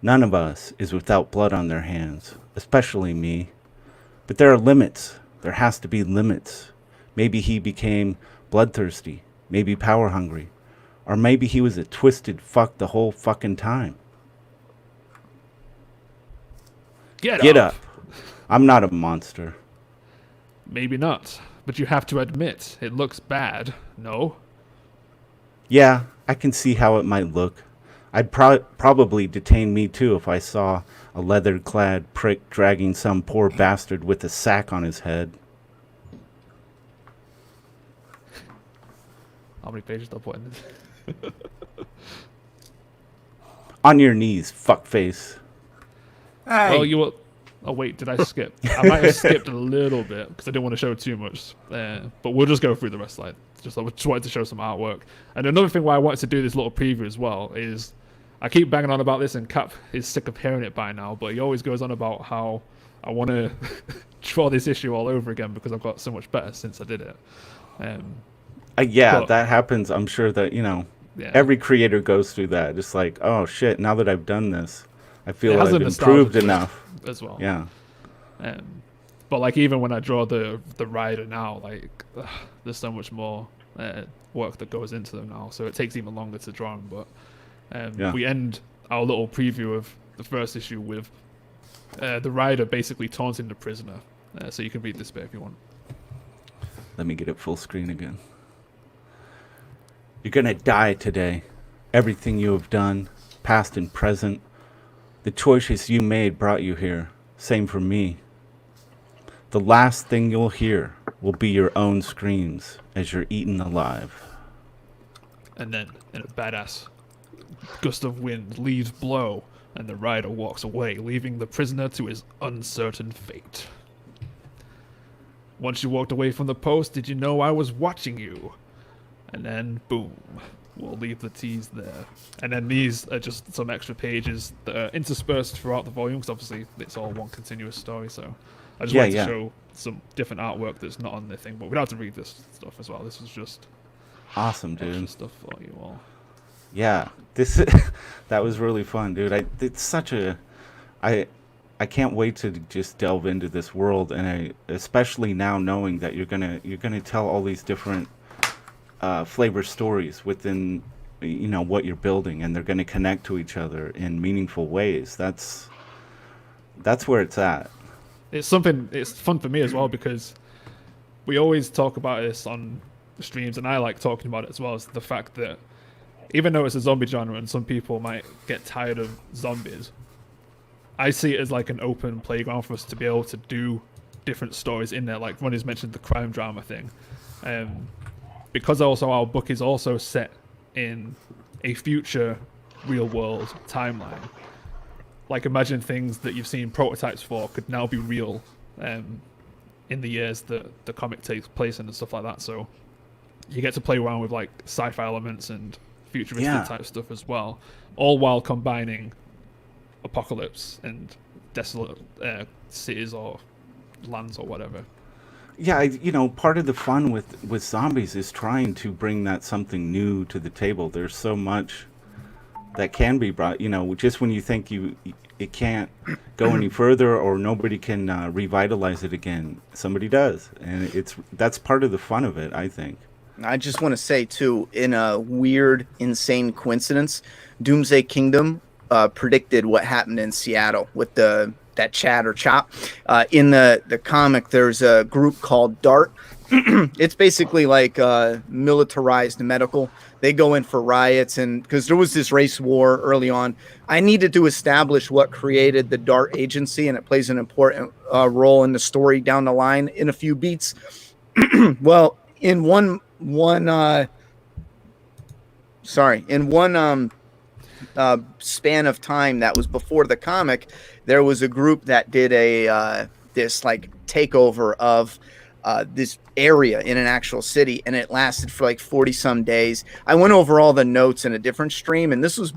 None of us is without blood on their hands, especially me. But there are limits. There has to be limits. Maybe he became bloodthirsty, maybe power hungry, or maybe he was a twisted fuck the whole fucking time. Get up. I'm not a monster. Maybe not, but you have to admit, it looks bad, no? Yeah, I can see how it might look. I'd probably detain me too if I saw a leather-clad prick dragging some poor bastard with a sack on his head. How many pages do I put in this? On your knees, fuckface. Hey. Well, you will... Oh, wait, did I skip? I might have skipped a little bit because I didn't want to show too much. But we'll just go through the rest. I just wanted to show some artwork. And another thing why I wanted to do this little preview as well is I keep banging on about this, and Cap is sick of hearing it by now, but he always goes on about how I want to draw this issue all over again because I've got so much better since I did it. Yeah, but- that happens. I'm sure that, Yeah. every creator goes through that. Just like, oh shit, now that I've done this, I feel It has I've a nostalgia improved to it enough. as well. Yeah. But like even when I draw the rider now, like there's so much more work that goes into them now, so it takes even longer to draw them. But we end our little preview of the first issue with the rider basically taunting the prisoner. So you can read this bit if you want. Let me get it full screen again. You're gonna die today. Everything you have done, past and present, the choices you made brought you here. Same for me. The last thing you'll hear will be your own screams as you're eaten alive. And then, in a badass gust of wind, leaves blow, and the rider walks away, leaving the prisoner to his uncertain fate. Once you walked away from the post, did you know I was watching you? And then, boom, we'll leave the tease there. And then these are just some extra pages that are interspersed throughout the volume, because obviously it's all one continuous story, so I just wanted to show some different artwork that's not on the thing, but we don't have to read this stuff as well. This is just awesome, dude. Stuff for you all. Yeah, that was really fun, dude. It's such a, I can't wait to just delve into this world, and especially now knowing that you're gonna tell all these different flavor stories within what you're building, and they're gonna connect to each other in meaningful ways. That's where it's at. It's fun for me as well, because we always talk about this on streams, and I like talking about it as well, as the fact that even though it's a zombie genre and some people might get tired of zombies, I see it as like an open playground for us to be able to do different stories in there. Like Ronnie's mentioned the crime drama thing. Because also our book is also set in a future real world timeline. Like imagine things that you've seen prototypes for could now be real in the years that the comic takes place in and stuff like that. So you get to play around with like sci-fi elements and futuristic type stuff as well, all while combining apocalypse and desolate cities or lands or whatever. Yeah, part of the fun with zombies is trying to bring that something new to the table. There's so much that can be brought, just when you think it can't go any further or nobody can revitalize it again, somebody does, and that's part of the fun of it, I think. I just want to say too, in a weird, insane coincidence, Doomsday Kingdom predicted what happened in Seattle with that chat or chop. In the comic, there's a group called DART. It's basically like militarized medical. They go in for riots, and because there was this race war early on, I needed to establish what created the DART agency, and it plays an important role in the story down the line in a few beats. Well, in one span of time that was before the comic, there was a group that did this like takeover of this area in an actual city, and it lasted for like 40 some days. I went over all the notes in a different stream, and this was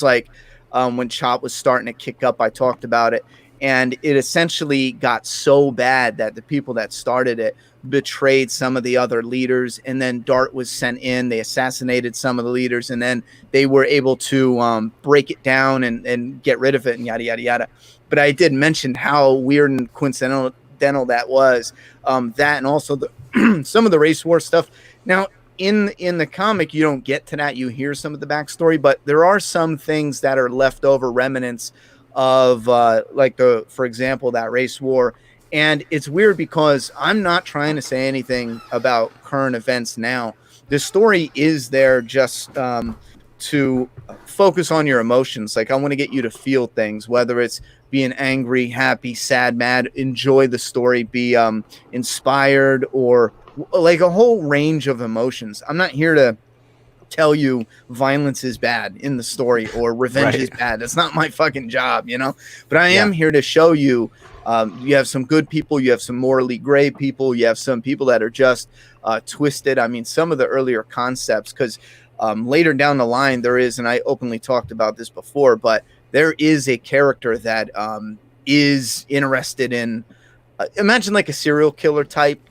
like when Chop was starting to kick up. I talked about it, and it essentially got so bad that the people that started it betrayed some of the other leaders, and then DART was sent in. They assassinated some of the leaders, and then they were able to break it down and get rid of it, and yada yada yada. But I did mention how weird and coincidental that was, that and also the some of the race war stuff. Now in the comic you don't get to that. You hear some of the backstory, but there are some things that are leftover remnants of for example, that race war. And it's weird because I'm not trying to say anything about current events now. The story is there just to focus on your emotions. Like I want to get you to feel things, whether it's being angry, happy, sad, mad, enjoy the story, be inspired, or like a whole range of emotions. I'm not here to tell you violence is bad in the story or revenge is bad. That's not my fucking job, but I am here to show you you have some good people, you have some morally gray people, you have some people that are just twisted. I mean, some of the earlier concepts, because later down the line there is, and I openly talked about this before, but there is a character that is interested in, imagine like a serial killer type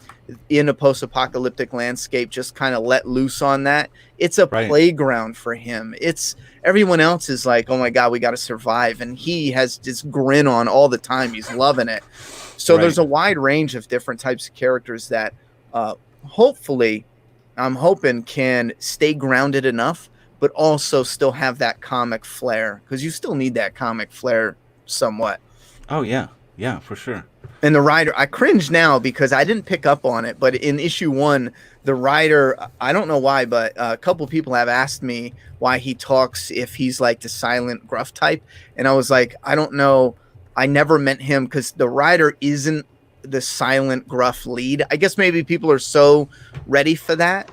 in a post-apocalyptic landscape, just kind of let loose on that. It's a playground for him. It's everyone else is like, oh my God, we got to survive. And he has this grin on all the time. He's loving it. So there's a wide range of different types of characters that hopefully I'm hoping can stay grounded enough, but also still have that comic flair, because you still need that comic flair somewhat. Oh, yeah. Yeah, for sure. And the writer, I cringe now because I didn't pick up on it, but in issue 1, the writer, I don't know why, but a couple people have asked me why he talks if he's like the silent gruff type. And I was like, I don't know. I never meant him, because the writer isn't the silent gruff lead. I guess maybe people are so ready for that.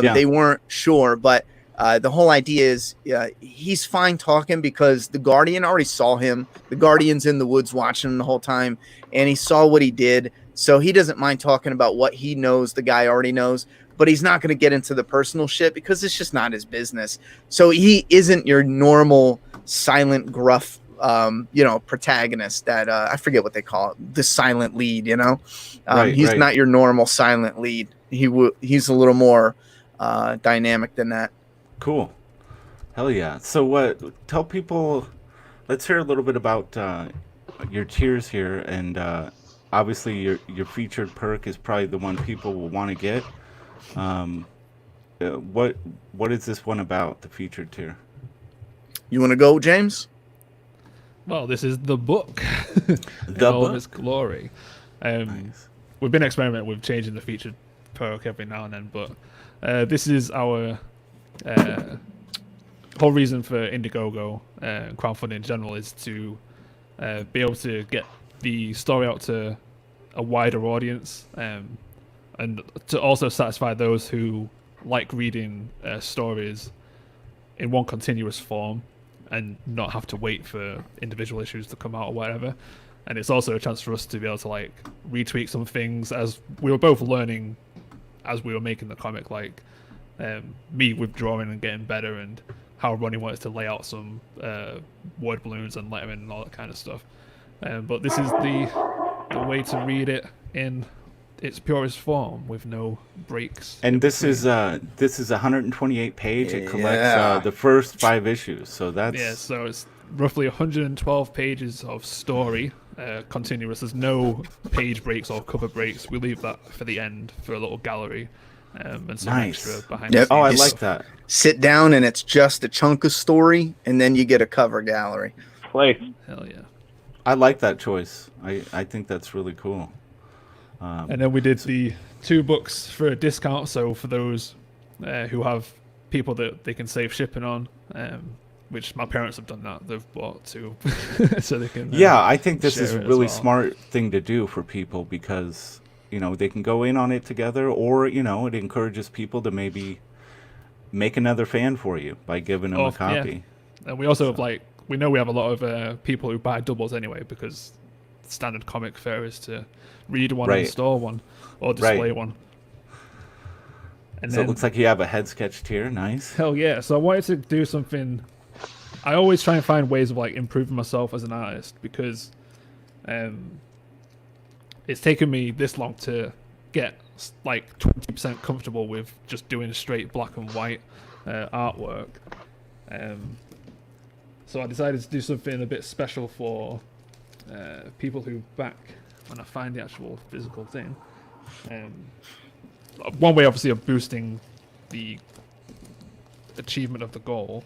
They weren't sure, but the whole idea is he's fine talking because the Guardian already saw him. The Guardian's in the woods watching him the whole time, and he saw what he did. So he doesn't mind talking about what he knows the guy already knows, but he's not going to get into the personal shit because it's just not his business. So he isn't your normal silent gruff protagonist that I forget what they call it, the silent lead, he's not your normal silent lead. He's a little more dynamic than that. Cool. Hell yeah. So tell people, let's hear a little bit about your tiers here, and obviously your featured perk is probably the one people will want to get. What is this one about, the featured tier? You want to go, James? Well, this is the book. The all book? of its glory. Nice. We've been experimenting with changing the featured perk every now and then, but this is our whole reason for Indiegogo crowdfunding in general is to be able to get the story out to a wider audience, and to also satisfy those who like reading stories in one continuous form and not have to wait for individual issues to come out or whatever. And it's also a chance for us to be able to like retweak some things, as we were both learning as we were making the comic, like me with drawing and getting better, and how Ronnie wanted to lay out some word balloons and lettering and all that kind of stuff. But this is the way to read it in its purest form with no breaks. And this is 128 page. It collects the first 5 issues. So that's so it's roughly 112 pages of story, continuous. There's no page breaks or cover breaks. We leave that for the end for a little gallery. And some extra behind the scenes. Oh, I like that. Sit down and it's just a chunk of story, and then you get a cover gallery. Place. Hell yeah. I like that choice. I think that's really cool. And then we did the 2 books for a discount, so for those who have people that they can save shipping on, which my parents have done that. They've bought 2 so they can I think this is a share it really as well. smart thing to do for people, because they can go in on it together, or it encourages people to maybe make another fan for you by giving them a copy. Yeah. And we also have we know we have a lot of people who buy doubles anyway, because standard comic fare is to read one and store one or display one. And so it looks like you have a head sketch tier. Nice. Hell yeah. So I wanted to do something. I always try and find ways of improving myself as an artist, because it's taken me this long to get 20% comfortable with just doing straight black and white artwork. So I decided to do something a bit special for people who back when I find the actual physical thing. One way, obviously, of boosting the achievement of the goal,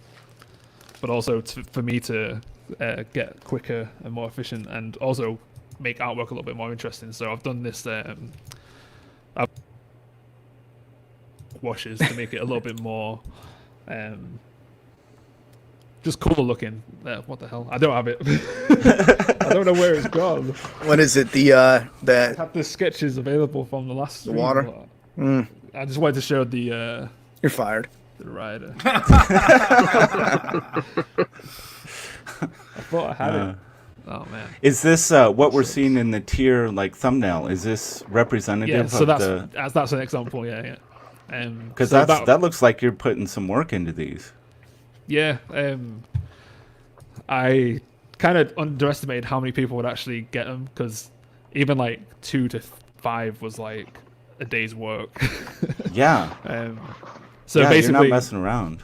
but also for me to get quicker and more efficient, and also make artwork a little bit more interesting. So I've done this washes to make it a little bit more just cooler looking. What the hell? I don't have it. I don't know where it's gone. What is it? I have the sketches available from the last stream. Water? I just wanted to show the You're fired. The rider. I thought I had it. Oh man. Is this what we're seeing in the tier thumbnail? Is this representative so of that's an example, yeah. Because that looks like you're putting some work into these. Yeah, I kind of underestimated how many people would actually get them, because even like 2 to 5 was like a day's work. Yeah. So yeah, basically, you're not messing around.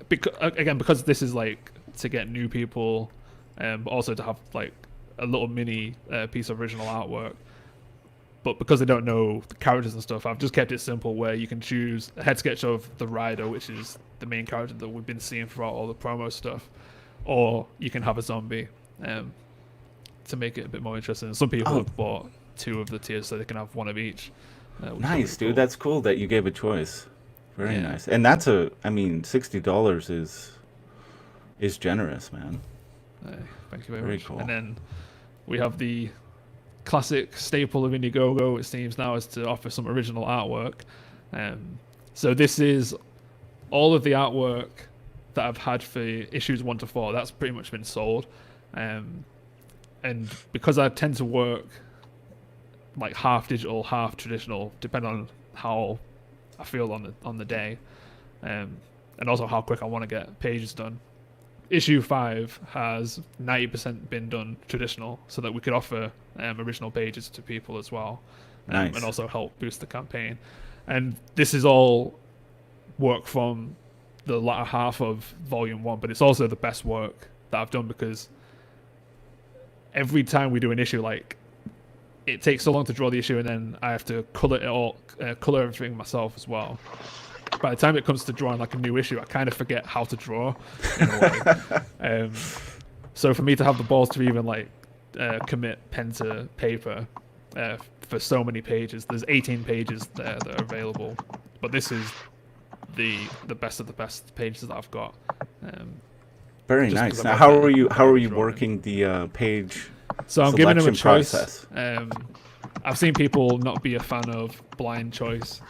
Because this is like to get new people, but also to have like a little mini piece of original artwork. But because I don't know the characters and stuff, I've just kept it simple, where you can choose a head sketch of the rider, which is the main character that we've been seeing throughout all the promo stuff, or you can have a zombie, to make it a bit more interesting. Some people have bought 2 of the tiers so they can have 1 of each. Nice, dude. Cool. That's cool that you gave a choice. Very nice. And that's $60 is generous, man. Thank you very much. Cool. And then we have the classic staple of Indiegogo, it seems now, is to offer some original artwork. So this is all of the artwork that I've had for issues 1 to 4. That's pretty much been sold. And because I tend to work like half digital, half traditional, depending on how I feel on the day, and also how quick I want to get pages done. Issue 5 has 90% been done traditional, so that we could offer original pages to people as well, nice. And also help boost the campaign. And this is all work from the latter half of Volume 1, but it's also the best work that I've done, because every time we do an issue, like, it takes so long to draw the issue, and then I have to color it all, color everything myself as well. By the time it comes to drawing like a new issue, I kind of forget how to draw in a way. So for me to have the balls to even like commit pen to paper for so many pages, there's 18 pages there that are available, but this is the best of the best pages that I've got. Very nice. Now, how are you working the page? So I'm giving them a choice. Process? I've seen people not be a fan of blind choice.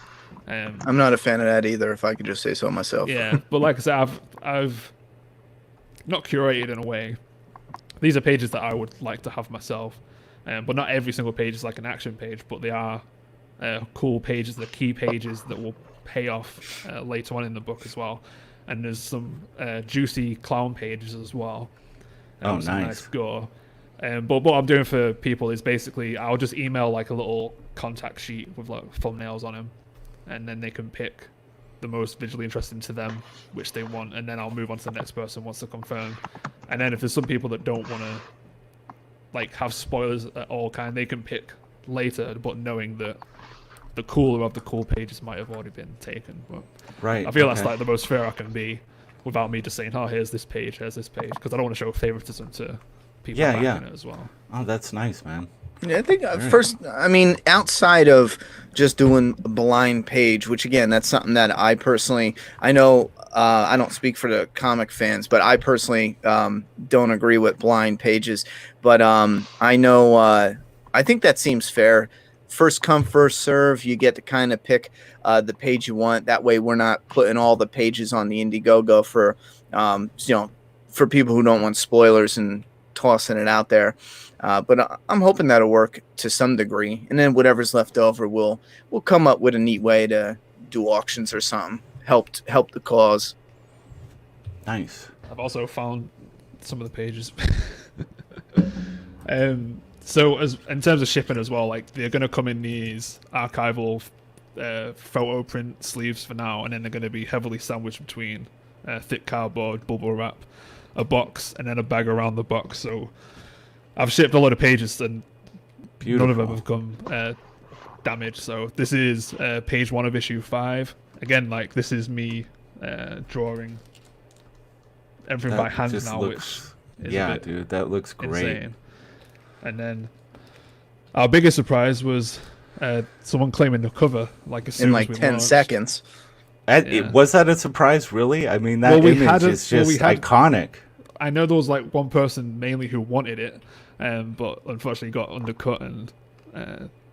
I'm not a fan of that either, if I could just say so myself. Yeah, but like I said, I've not curated in a way. These are pages that I would like to have myself, but not every single page is like an action page, but they are cool pages, the key pages that will pay off later on in the book as well. And there's some juicy clown pages as well. Oh, some nice. Gore. But what I'm doing for people is basically I'll just email like a little contact sheet with like thumbnails on them, and then they can pick the most visually interesting to them, which they want, and then I'll move on to the next person once they're confirmed. And then if there's some people that don't want to like have spoilers at all, they can pick later, but knowing that the cooler of the cool pages might have already been taken. But right. I feel that's like the most fair I can be, without me just saying, "Oh, here's this page," because I don't want to show favoritism to people backing it as well. Oh, that's nice, man. Yeah, I think outside of just doing a blind page, which again, that's something that I personally, I know, I don't speak for the comic fans, but I personally don't agree with blind pages. But I know, I think that seems fair. First come, first serve. You get to kind of pick the page you want. That way, we're not putting all the pages on the Indiegogo for, for people who don't want spoilers and tossing it out there. But I'm hoping that'll work to some degree, and then whatever's left over, we'll come up with a neat way to do auctions or something. Help the cause. Nice. I've also found some of the pages. So as in terms of shipping as well, like they're going to come in these archival photo print sleeves for now, and then they're going to be heavily sandwiched between thick cardboard, bubble wrap, a box, and then a bag around the box. So I've shipped a lot of pages, and none of them have come damaged. So this is page 1 of issue 5. Again, like this is me drawing everything by hand now, which is a bit dude, that looks great. Insane. And then our biggest surprise was someone claiming the cover like as soon in like as we 10 launched. seconds. Was that a surprise, really? I mean, that image is just iconic. I know there was like one person mainly who wanted it, but unfortunately got undercut and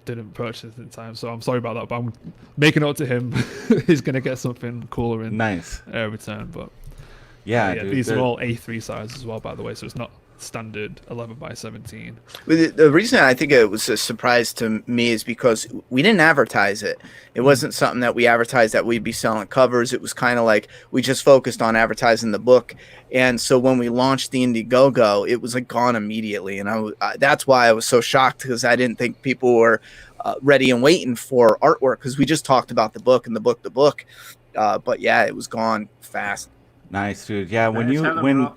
didn't purchase it in time. So I'm sorry about that, but I'm making it up to him. He's going to get something cooler in return. But dude, these are all A3 sizes as well, by the way, so it's not standard 11 by 17. The reason I think it was a surprise to me is because we didn't advertise it. It wasn't something that we advertised that we'd be selling covers. It was kind of like we just focused on advertising the book. And so when we launched the Indiegogo, it was like gone immediately. And that's why I was so shocked, because I didn't think people were ready and waiting for artwork, because we just talked about the book and the book. But yeah, it was gone fast. Nice, dude. Yeah, when better tell 'em, Rob.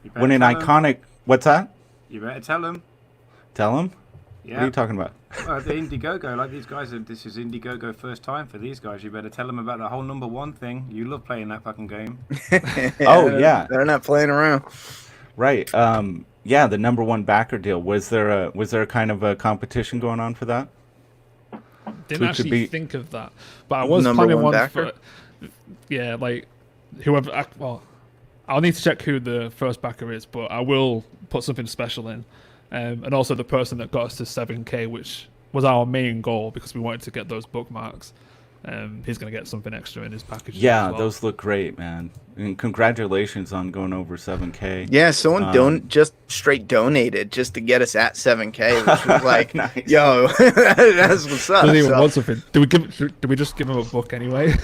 You better when an tell 'em. iconic, what's that? You better tell them. Tell them. Yeah. What are you talking about? The Indiegogo, like these guys, this is Indiegogo first time for these guys. You better tell them about the whole #1 thing. You love playing that fucking game. Oh yeah, they're not playing around. Right. Yeah, the #1 backer deal. Was there a kind of a competition going on for that? Didn't actually think of that, but I was planning one backer? For. Yeah, like whoever. Well, I'll need to check who the first backer is, but I will put something special in. And also the person that got us to 7K, which was our main goal because we wanted to get those bookmarks. He's going to get something extra in his package. Yeah, as well. those look great, man. And congratulations on going over 7K. Yeah, someone just straight donated just to get us at 7K, which was like, nice. Yo, that's what's up. Doesn't even want something. Do we just give him a book anyway?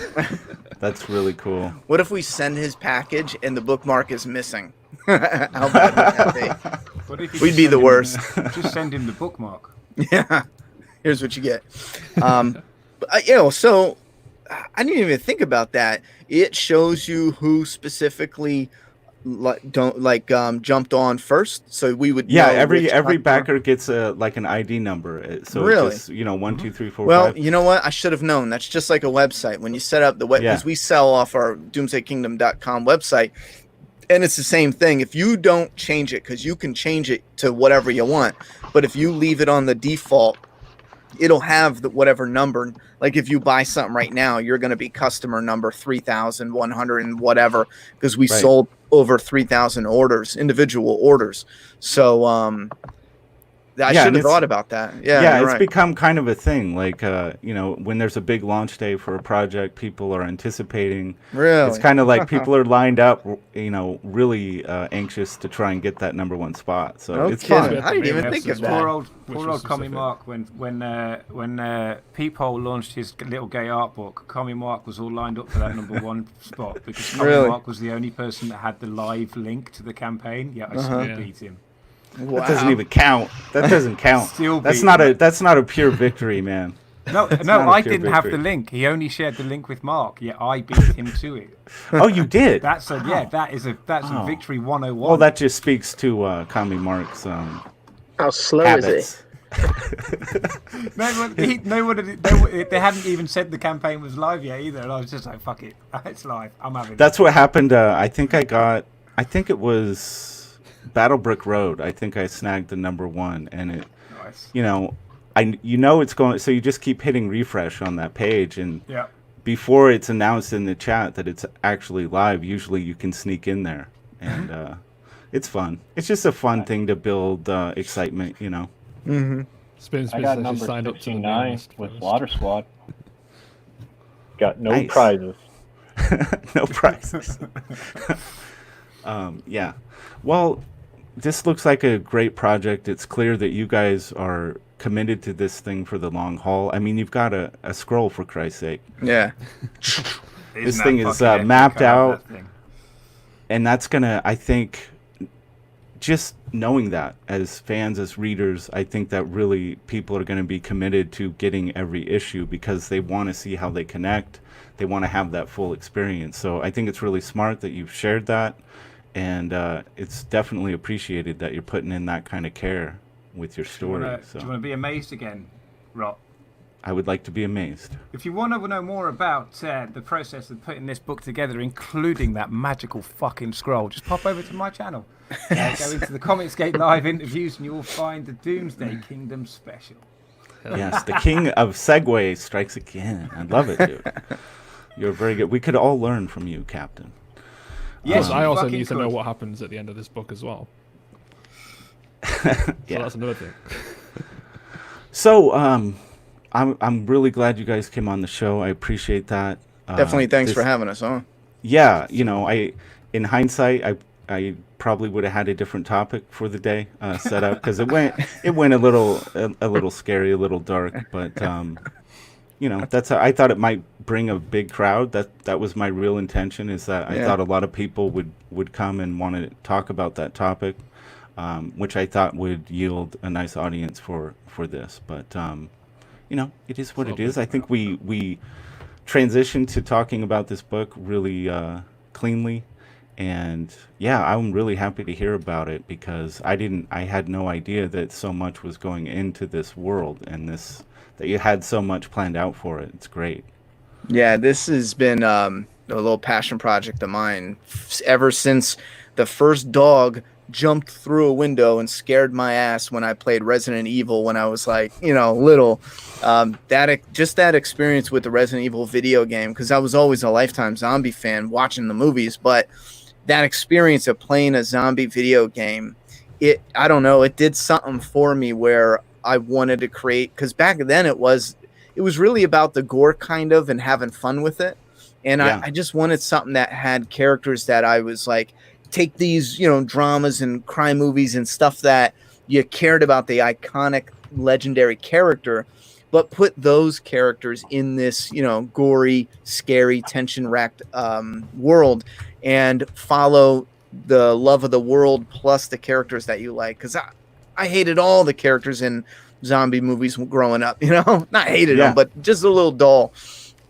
That's really cool. What if we send his package and the bookmark is missing? How bad would that be? We'd be the worst. Just send him the bookmark. Yeah. Here's what you get. So I didn't even think about that. It shows you who specifically jumped on first, so we would. Yeah, every backer gets an ID number. So really, just, 1, 2, 3, 4, well, 5. you know what? I should have known. That's just like a website. When you set up the web, because we sell off our DoomsdayKingdom.com website, and it's the same thing. If you don't change it, because you can change it to whatever you want, but if you leave it on the default, it'll have whatever number. Like if you buy something right now, you're going to be customer number 3,100 and whatever, because we sold over 3,000 orders, individual orders. So I should have thought about that. Yeah, it's become kind of a thing. Like when there's a big launch day for a project, people are anticipating. Really, it's kind of like people are lined up, really anxious to try and get that #1 spot. So it's fun. I didn't even think of that. Poor old Comic Mark, when Peephole launched his little gay art book, Comic Mark was all lined up for that #1 spot, because Comic Mark was the only person that had the live link to the campaign. Yeah, I still beat him. Wow. That doesn't even count. That doesn't count. That's not a pure victory, man. No, I didn't have the link. He only shared the link with Mark. Yeah, I beat him to it. Oh, you did? That's a victory 101. Well, that just speaks to Comic Mark's how slow habits. Is he? They hadn't even said the campaign was live yet either, and I was just like, "Fuck it, it's live. I'm having." That's what happened. I think it was Battlebrick Road. I think I snagged the #1, and it, it's going. So you just keep hitting refresh on that page, and before it's announced in the chat that it's actually live, usually you can sneak in there, and it's fun. It's just a fun thing to build excitement, Mm-hmm. I got number 69 with Slaughter Squad. Got no prizes. No prizes. Yeah. Well, this looks like a great project. It's clear that you guys are committed to this thing for the long haul. I mean, you've got a scroll, for Christ's sake. Yeah. This thing is mapped out. And that's going to, I think, just knowing that as fans, as readers, I think that really people are going to be committed to getting every issue because they want to see how they connect. They want to have that full experience. So I think it's really smart that you've shared that. And it's definitely appreciated that you're putting in that kind of care with your story. Do you want to be amazed again, Rob? I would like to be amazed. If you want to know more about the process of putting this book together, including that magical fucking scroll, just pop over to my channel. Yes. Go into the ComicsGate live interviews and you'll find the Doomsday Kingdom special. Yes, the king of Segway strikes again. I love it, dude. You're very good. We could all learn from you, Captain. Yes, I also need to know what happens at the end of this book as well. So that's another thing. So, I'm really glad you guys came on the show. I appreciate that. Definitely, thanks for having us on. Yeah, in hindsight, I probably would have had a different topic for the day set up, because it went a little scary, a little dark, but you know, I thought it might bring a big crowd. That was my real intention, is that I thought a lot of people would come and want to talk about that topic, which I thought would yield a nice audience for this. But you know, it is what it is. I think we transitioned to talking about this book really cleanly, and yeah, I'm really happy to hear about it, because I had no idea that so much was going into this world, and that you had so much planned out for it. It's great. Yeah, this has been a little passion project of mine ever since the first dog jumped through a window and scared my ass when I played Resident Evil when I was like, you know, little. That experience with the Resident Evil video game, because I was always a Lifetime zombie fan watching the movies, but that experience of playing a zombie video game, I don't know, it did something for me where I wanted to create, because back then it was really about the gore kind of and having fun with it. And I just wanted something that had characters that I was like, take these, you know, dramas and crime movies and stuff that you cared about the iconic legendary character, but put those characters in this, you know, gory, scary, tension-racked world, and follow the love of the world plus the characters that you like. Because I hated all the characters in zombie movies growing up, you know, not hated them, but just a little dull.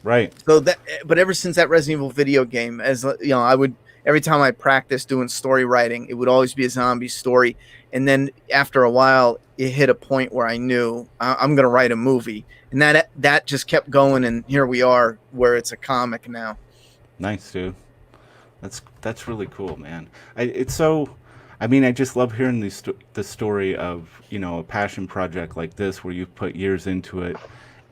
Right. So but ever since that Resident Evil video game, as you know, every time I practiced doing story writing, it would always be a zombie story. And then after a while, it hit a point where I knew I'm going to write a movie, and that just kept going. And here we are, where it's a comic now. Nice, dude. That's really cool, man. I just love hearing the story of, you know, a passion project like this, where you've put years into it,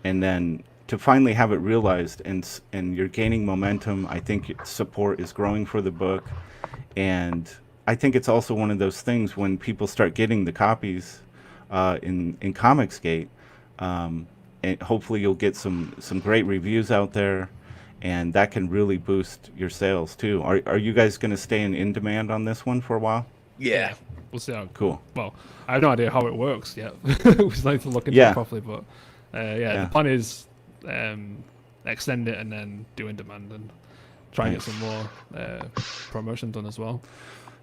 and then to finally have it realized, and you're gaining momentum. I think support is growing for the book, and I think it's also one of those things when people start getting the copies in ComicsGate, and hopefully you'll get some great reviews out there, and that can really boost your sales too. Are you guys going to stay in demand on this one for a while? Yeah. We'll see how. Cool. Well, I have no idea how it works yet. We'd like to look into it properly, but the plan is extend it and then do in demand and try and get some more promotion done as well.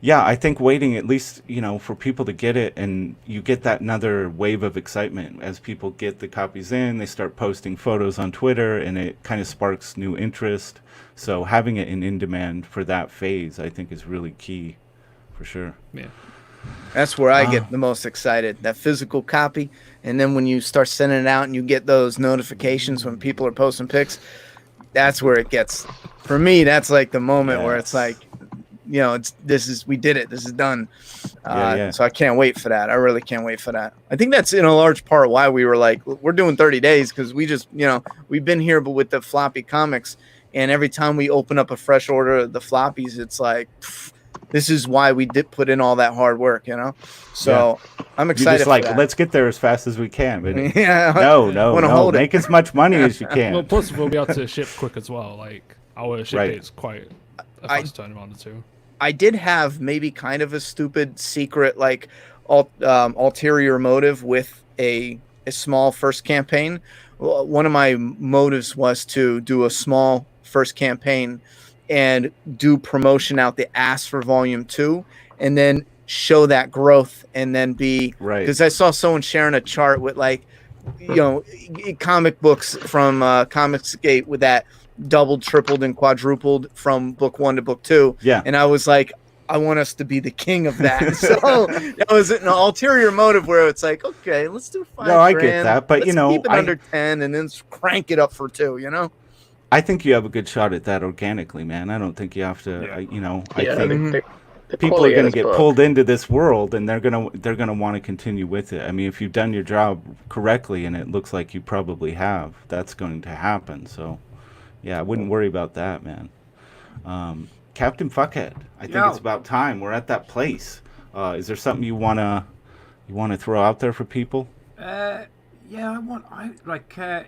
Yeah, I think waiting at least, you know, for people to get it, and you get that another wave of excitement as people get the copies in, they start posting photos on Twitter, and it kind of sparks new interest. So having it in demand for that phase, I think, is really key, for sure. Yeah. That's where I get the most excited, that physical copy. And then when you start sending it out and you get those notifications when people are posting pics, that's where it gets, for me, that's like the moment where it's like, you know, we did it. This is done. So I can't wait for that. I really can't wait for that. I think that's in a large part why we were like, we're doing 30 days, because we just, you know, we've been here, but with the floppy comics, and every time we open up a fresh order of the floppies, it's like, this is why we did put in all that hard work, you know? So I'm excited. You're just like, for that. let's get there as fast as we can. But no. Hold make as much money as you can. Well, plus we'll be able to ship quick as well. Like, our ship date's quite a fast turnaround too. I did have maybe kind of a stupid secret, like, ulterior motive with a small first campaign. One of my motives was to do a small first campaign and do promotion out the ass for volume 2, and then show that growth, and then be because I saw someone sharing a chart with, like, you know, comic books from ComicsGate with that doubled, tripled, and quadrupled from book 1 to book 2. Yeah. And I was like, I want us to be the king of that. So that was an ulterior motive where it's like, okay, let's do $5,000. No, I get that, but let's you know, keep it under 10 and then crank it up for 2, you know? I think you have a good shot at that organically, man. I don't think you have to, you know, I think people are going to get pulled into this world, and they're going to want to continue with it. I mean, if you've done your job correctly, and it looks like you probably have, that's going to happen. So, yeah, I wouldn't worry about that, man. Captain Fuckhead, I think it's about time. We're at that place. Is there something you wanna throw out there for people? Yeah,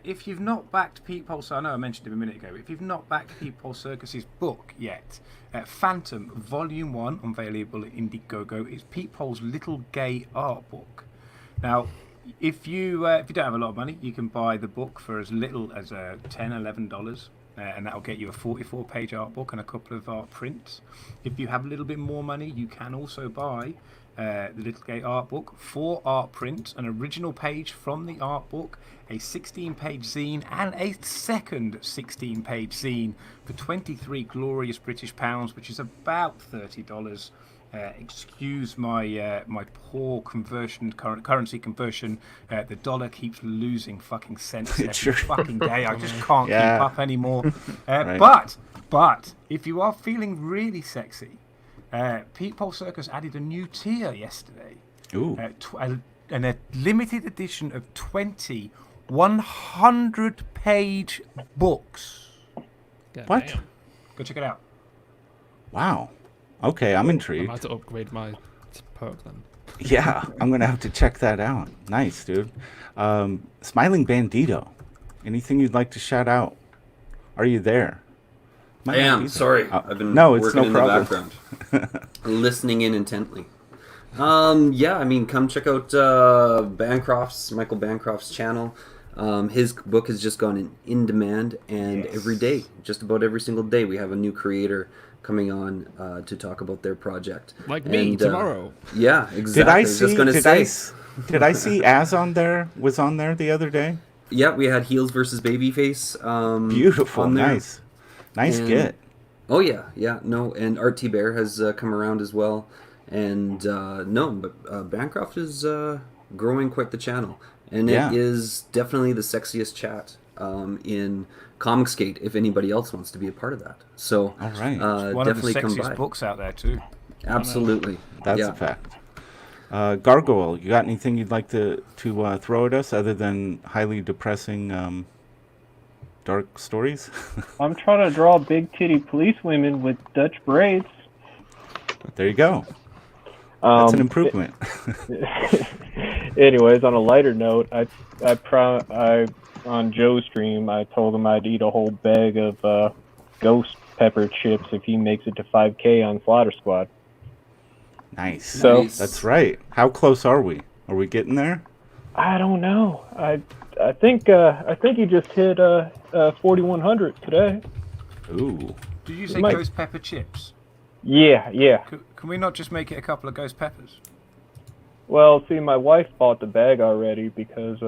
if you've not backed Pete Pole, I know I mentioned him a minute ago. If you've not backed Pete Pole Circus's book yet, Phantom Volume 1, available at Indiegogo, is Pete Pole's little gay art book. Now, if you don't have a lot of money, you can buy the book for as little as $10, $11, and that'll get you a 44-page art book and a couple of art prints. If you have a little bit more money, you can also buy the Little Gay art book, 4 art prints, an original page from the art book, a 16-page zine, and a second 16-page zine for 23 glorious British pounds, which is about $30. Excuse my my poor currency conversion. The dollar keeps losing fucking cents every fucking day. I just can't keep up anymore. Right. But if you are feeling really sexy, Pete Pole Circus added a new tier yesterday. Ooh. And a limited edition of 20 100-page books. What? Damn. Go check it out. Wow. Okay, I'm I intrigued. might have to upgrade my perk then. Yeah, I'm gonna have to check that out. Nice, dude. Smiling Bandito. Anything you'd like to shout out? Are you there? I am. Sorry, I've been working in the background, listening in intently. Yeah, I mean, come check out Michael Bancroft's channel. His book has just gone in demand, and every day, just about every single day, we have a new creator coming on to talk about their project. Like me tomorrow. Yeah, exactly. Did I see Az on there? Was on there the other day? Yeah, we had Heels versus Babyface. Beautiful, nice get. Oh yeah, no, and Art T Bear has come around as well, and Bancroft is growing quite the channel, and it is definitely the sexiest chat in ComicsGate. If anybody else wants to be a part of that, so all right, one definitely of the come sexiest by. books out there too. Absolutely, that's a fact. Gargoyle, you got anything you'd like to throw at us other than highly depressing dark stories? I'm trying to draw big titty police women with Dutch braids. There you go. That's an improvement. Anyways, on a lighter note, I on Joe's stream, I told him I'd eat a whole bag of ghost pepper chips if he makes it to 5K on Slaughter Squad. Nice. So that's right. How close are we? Are we getting there? I don't know. I think he just hit 4,100 today. Ooh. Did you say ghost pepper chips? Yeah. Can we not just make it a couple of ghost peppers? Well, see, my wife bought the bag already because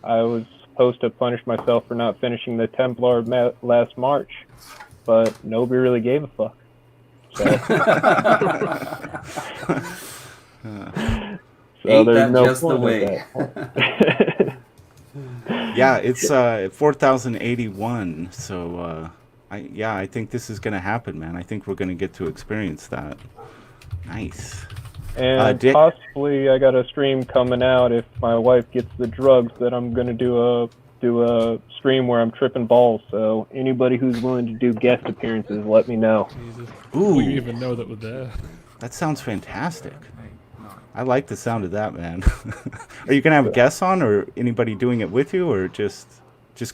I was supposed to punish myself for not finishing the Templar last March, but nobody really gave a fuck. So, Ain't there's that no just the point way? Yeah, it's 4,081. So I think this is gonna happen, man. I think we're gonna get to experience that. Nice. And possibly I got a stream coming out if my wife gets the drugs that I'm gonna do a stream where I'm tripping balls. So anybody who's willing to do guest appearances, let me know. Jesus. Ooh. We didn't even know that we're there. That sounds fantastic. I like the sound of that, man. Are you gonna have guests on, or anybody doing it with you, or just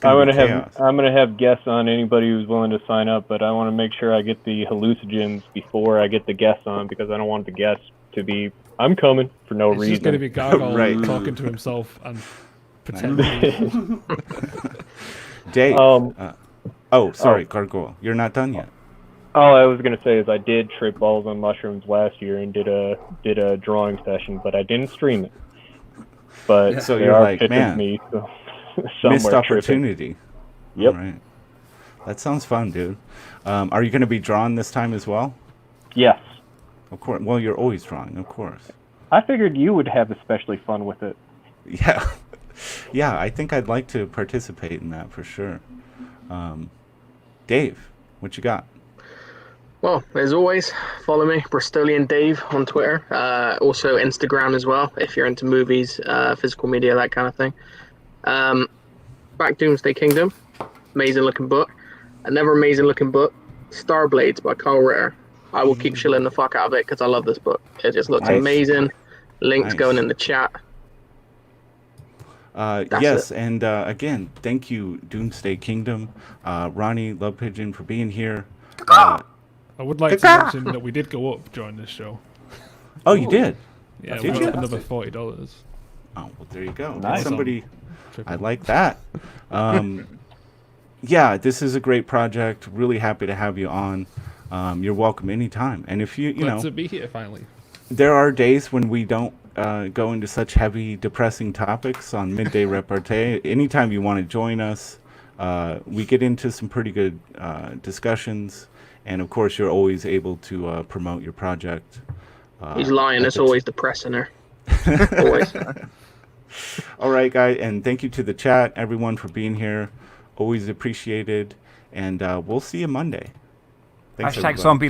gonna be chaos? I'm gonna have guests on, anybody who's willing to sign up, but I want to make sure I get the hallucinogens before I get the guests on, because I don't want the guests to be I'm coming for no reason. He's gonna be Gargoyle Right. talking to himself and pretending. Dave. Sorry, Gargoyle. You're not done yet. All I was gonna say is I did trip balls on mushrooms last year and did a drawing session, but I didn't stream it. But So they you're are like, pissing man, me, so missed somewhere opportunity. Tripping. Yep. All right. That sounds fun, dude. Are you going to be drawing this time as well? Yes. Of course. Well, you're always drawing, of course. I figured you would have especially fun with it. Yeah. Yeah, I think I'd like to participate in that for sure. Dave, what you got? Well, as always, follow me, Bristolian Dave on Twitter. Also Instagram as well, if you're into movies, physical media, that kind of thing. Back Doomsday Kingdom, amazing looking book. Another amazing looking book, Starblades by Carl Ritter. I will keep shilling the fuck out of it because I love this book. It just looks amazing. Links going in the chat. Yes, and again, thank you, Doomsday Kingdom, Ronnie, Love Pigeon, for being here. I would like to mention that we did go up during this show. Oh, you did? Yeah, Did we you? got up another $40. Oh, well, there you go. Nice. Somebody, I like that. Yeah, this is a great project. Really happy to have you on. You're welcome anytime. And if you Glad know, to be here finally. there are days when we don't go into such heavy, depressing topics on Midday Repartee. Anytime you want to join us, we get into some pretty good discussions. And of course, you're always able to promote your project. He's lying. It's always depressing her. Always. All right, guys, and thank you to the chat, everyone, for being here. Always appreciated, and we'll see you Monday. Thanks, Hashtag everybody. zombie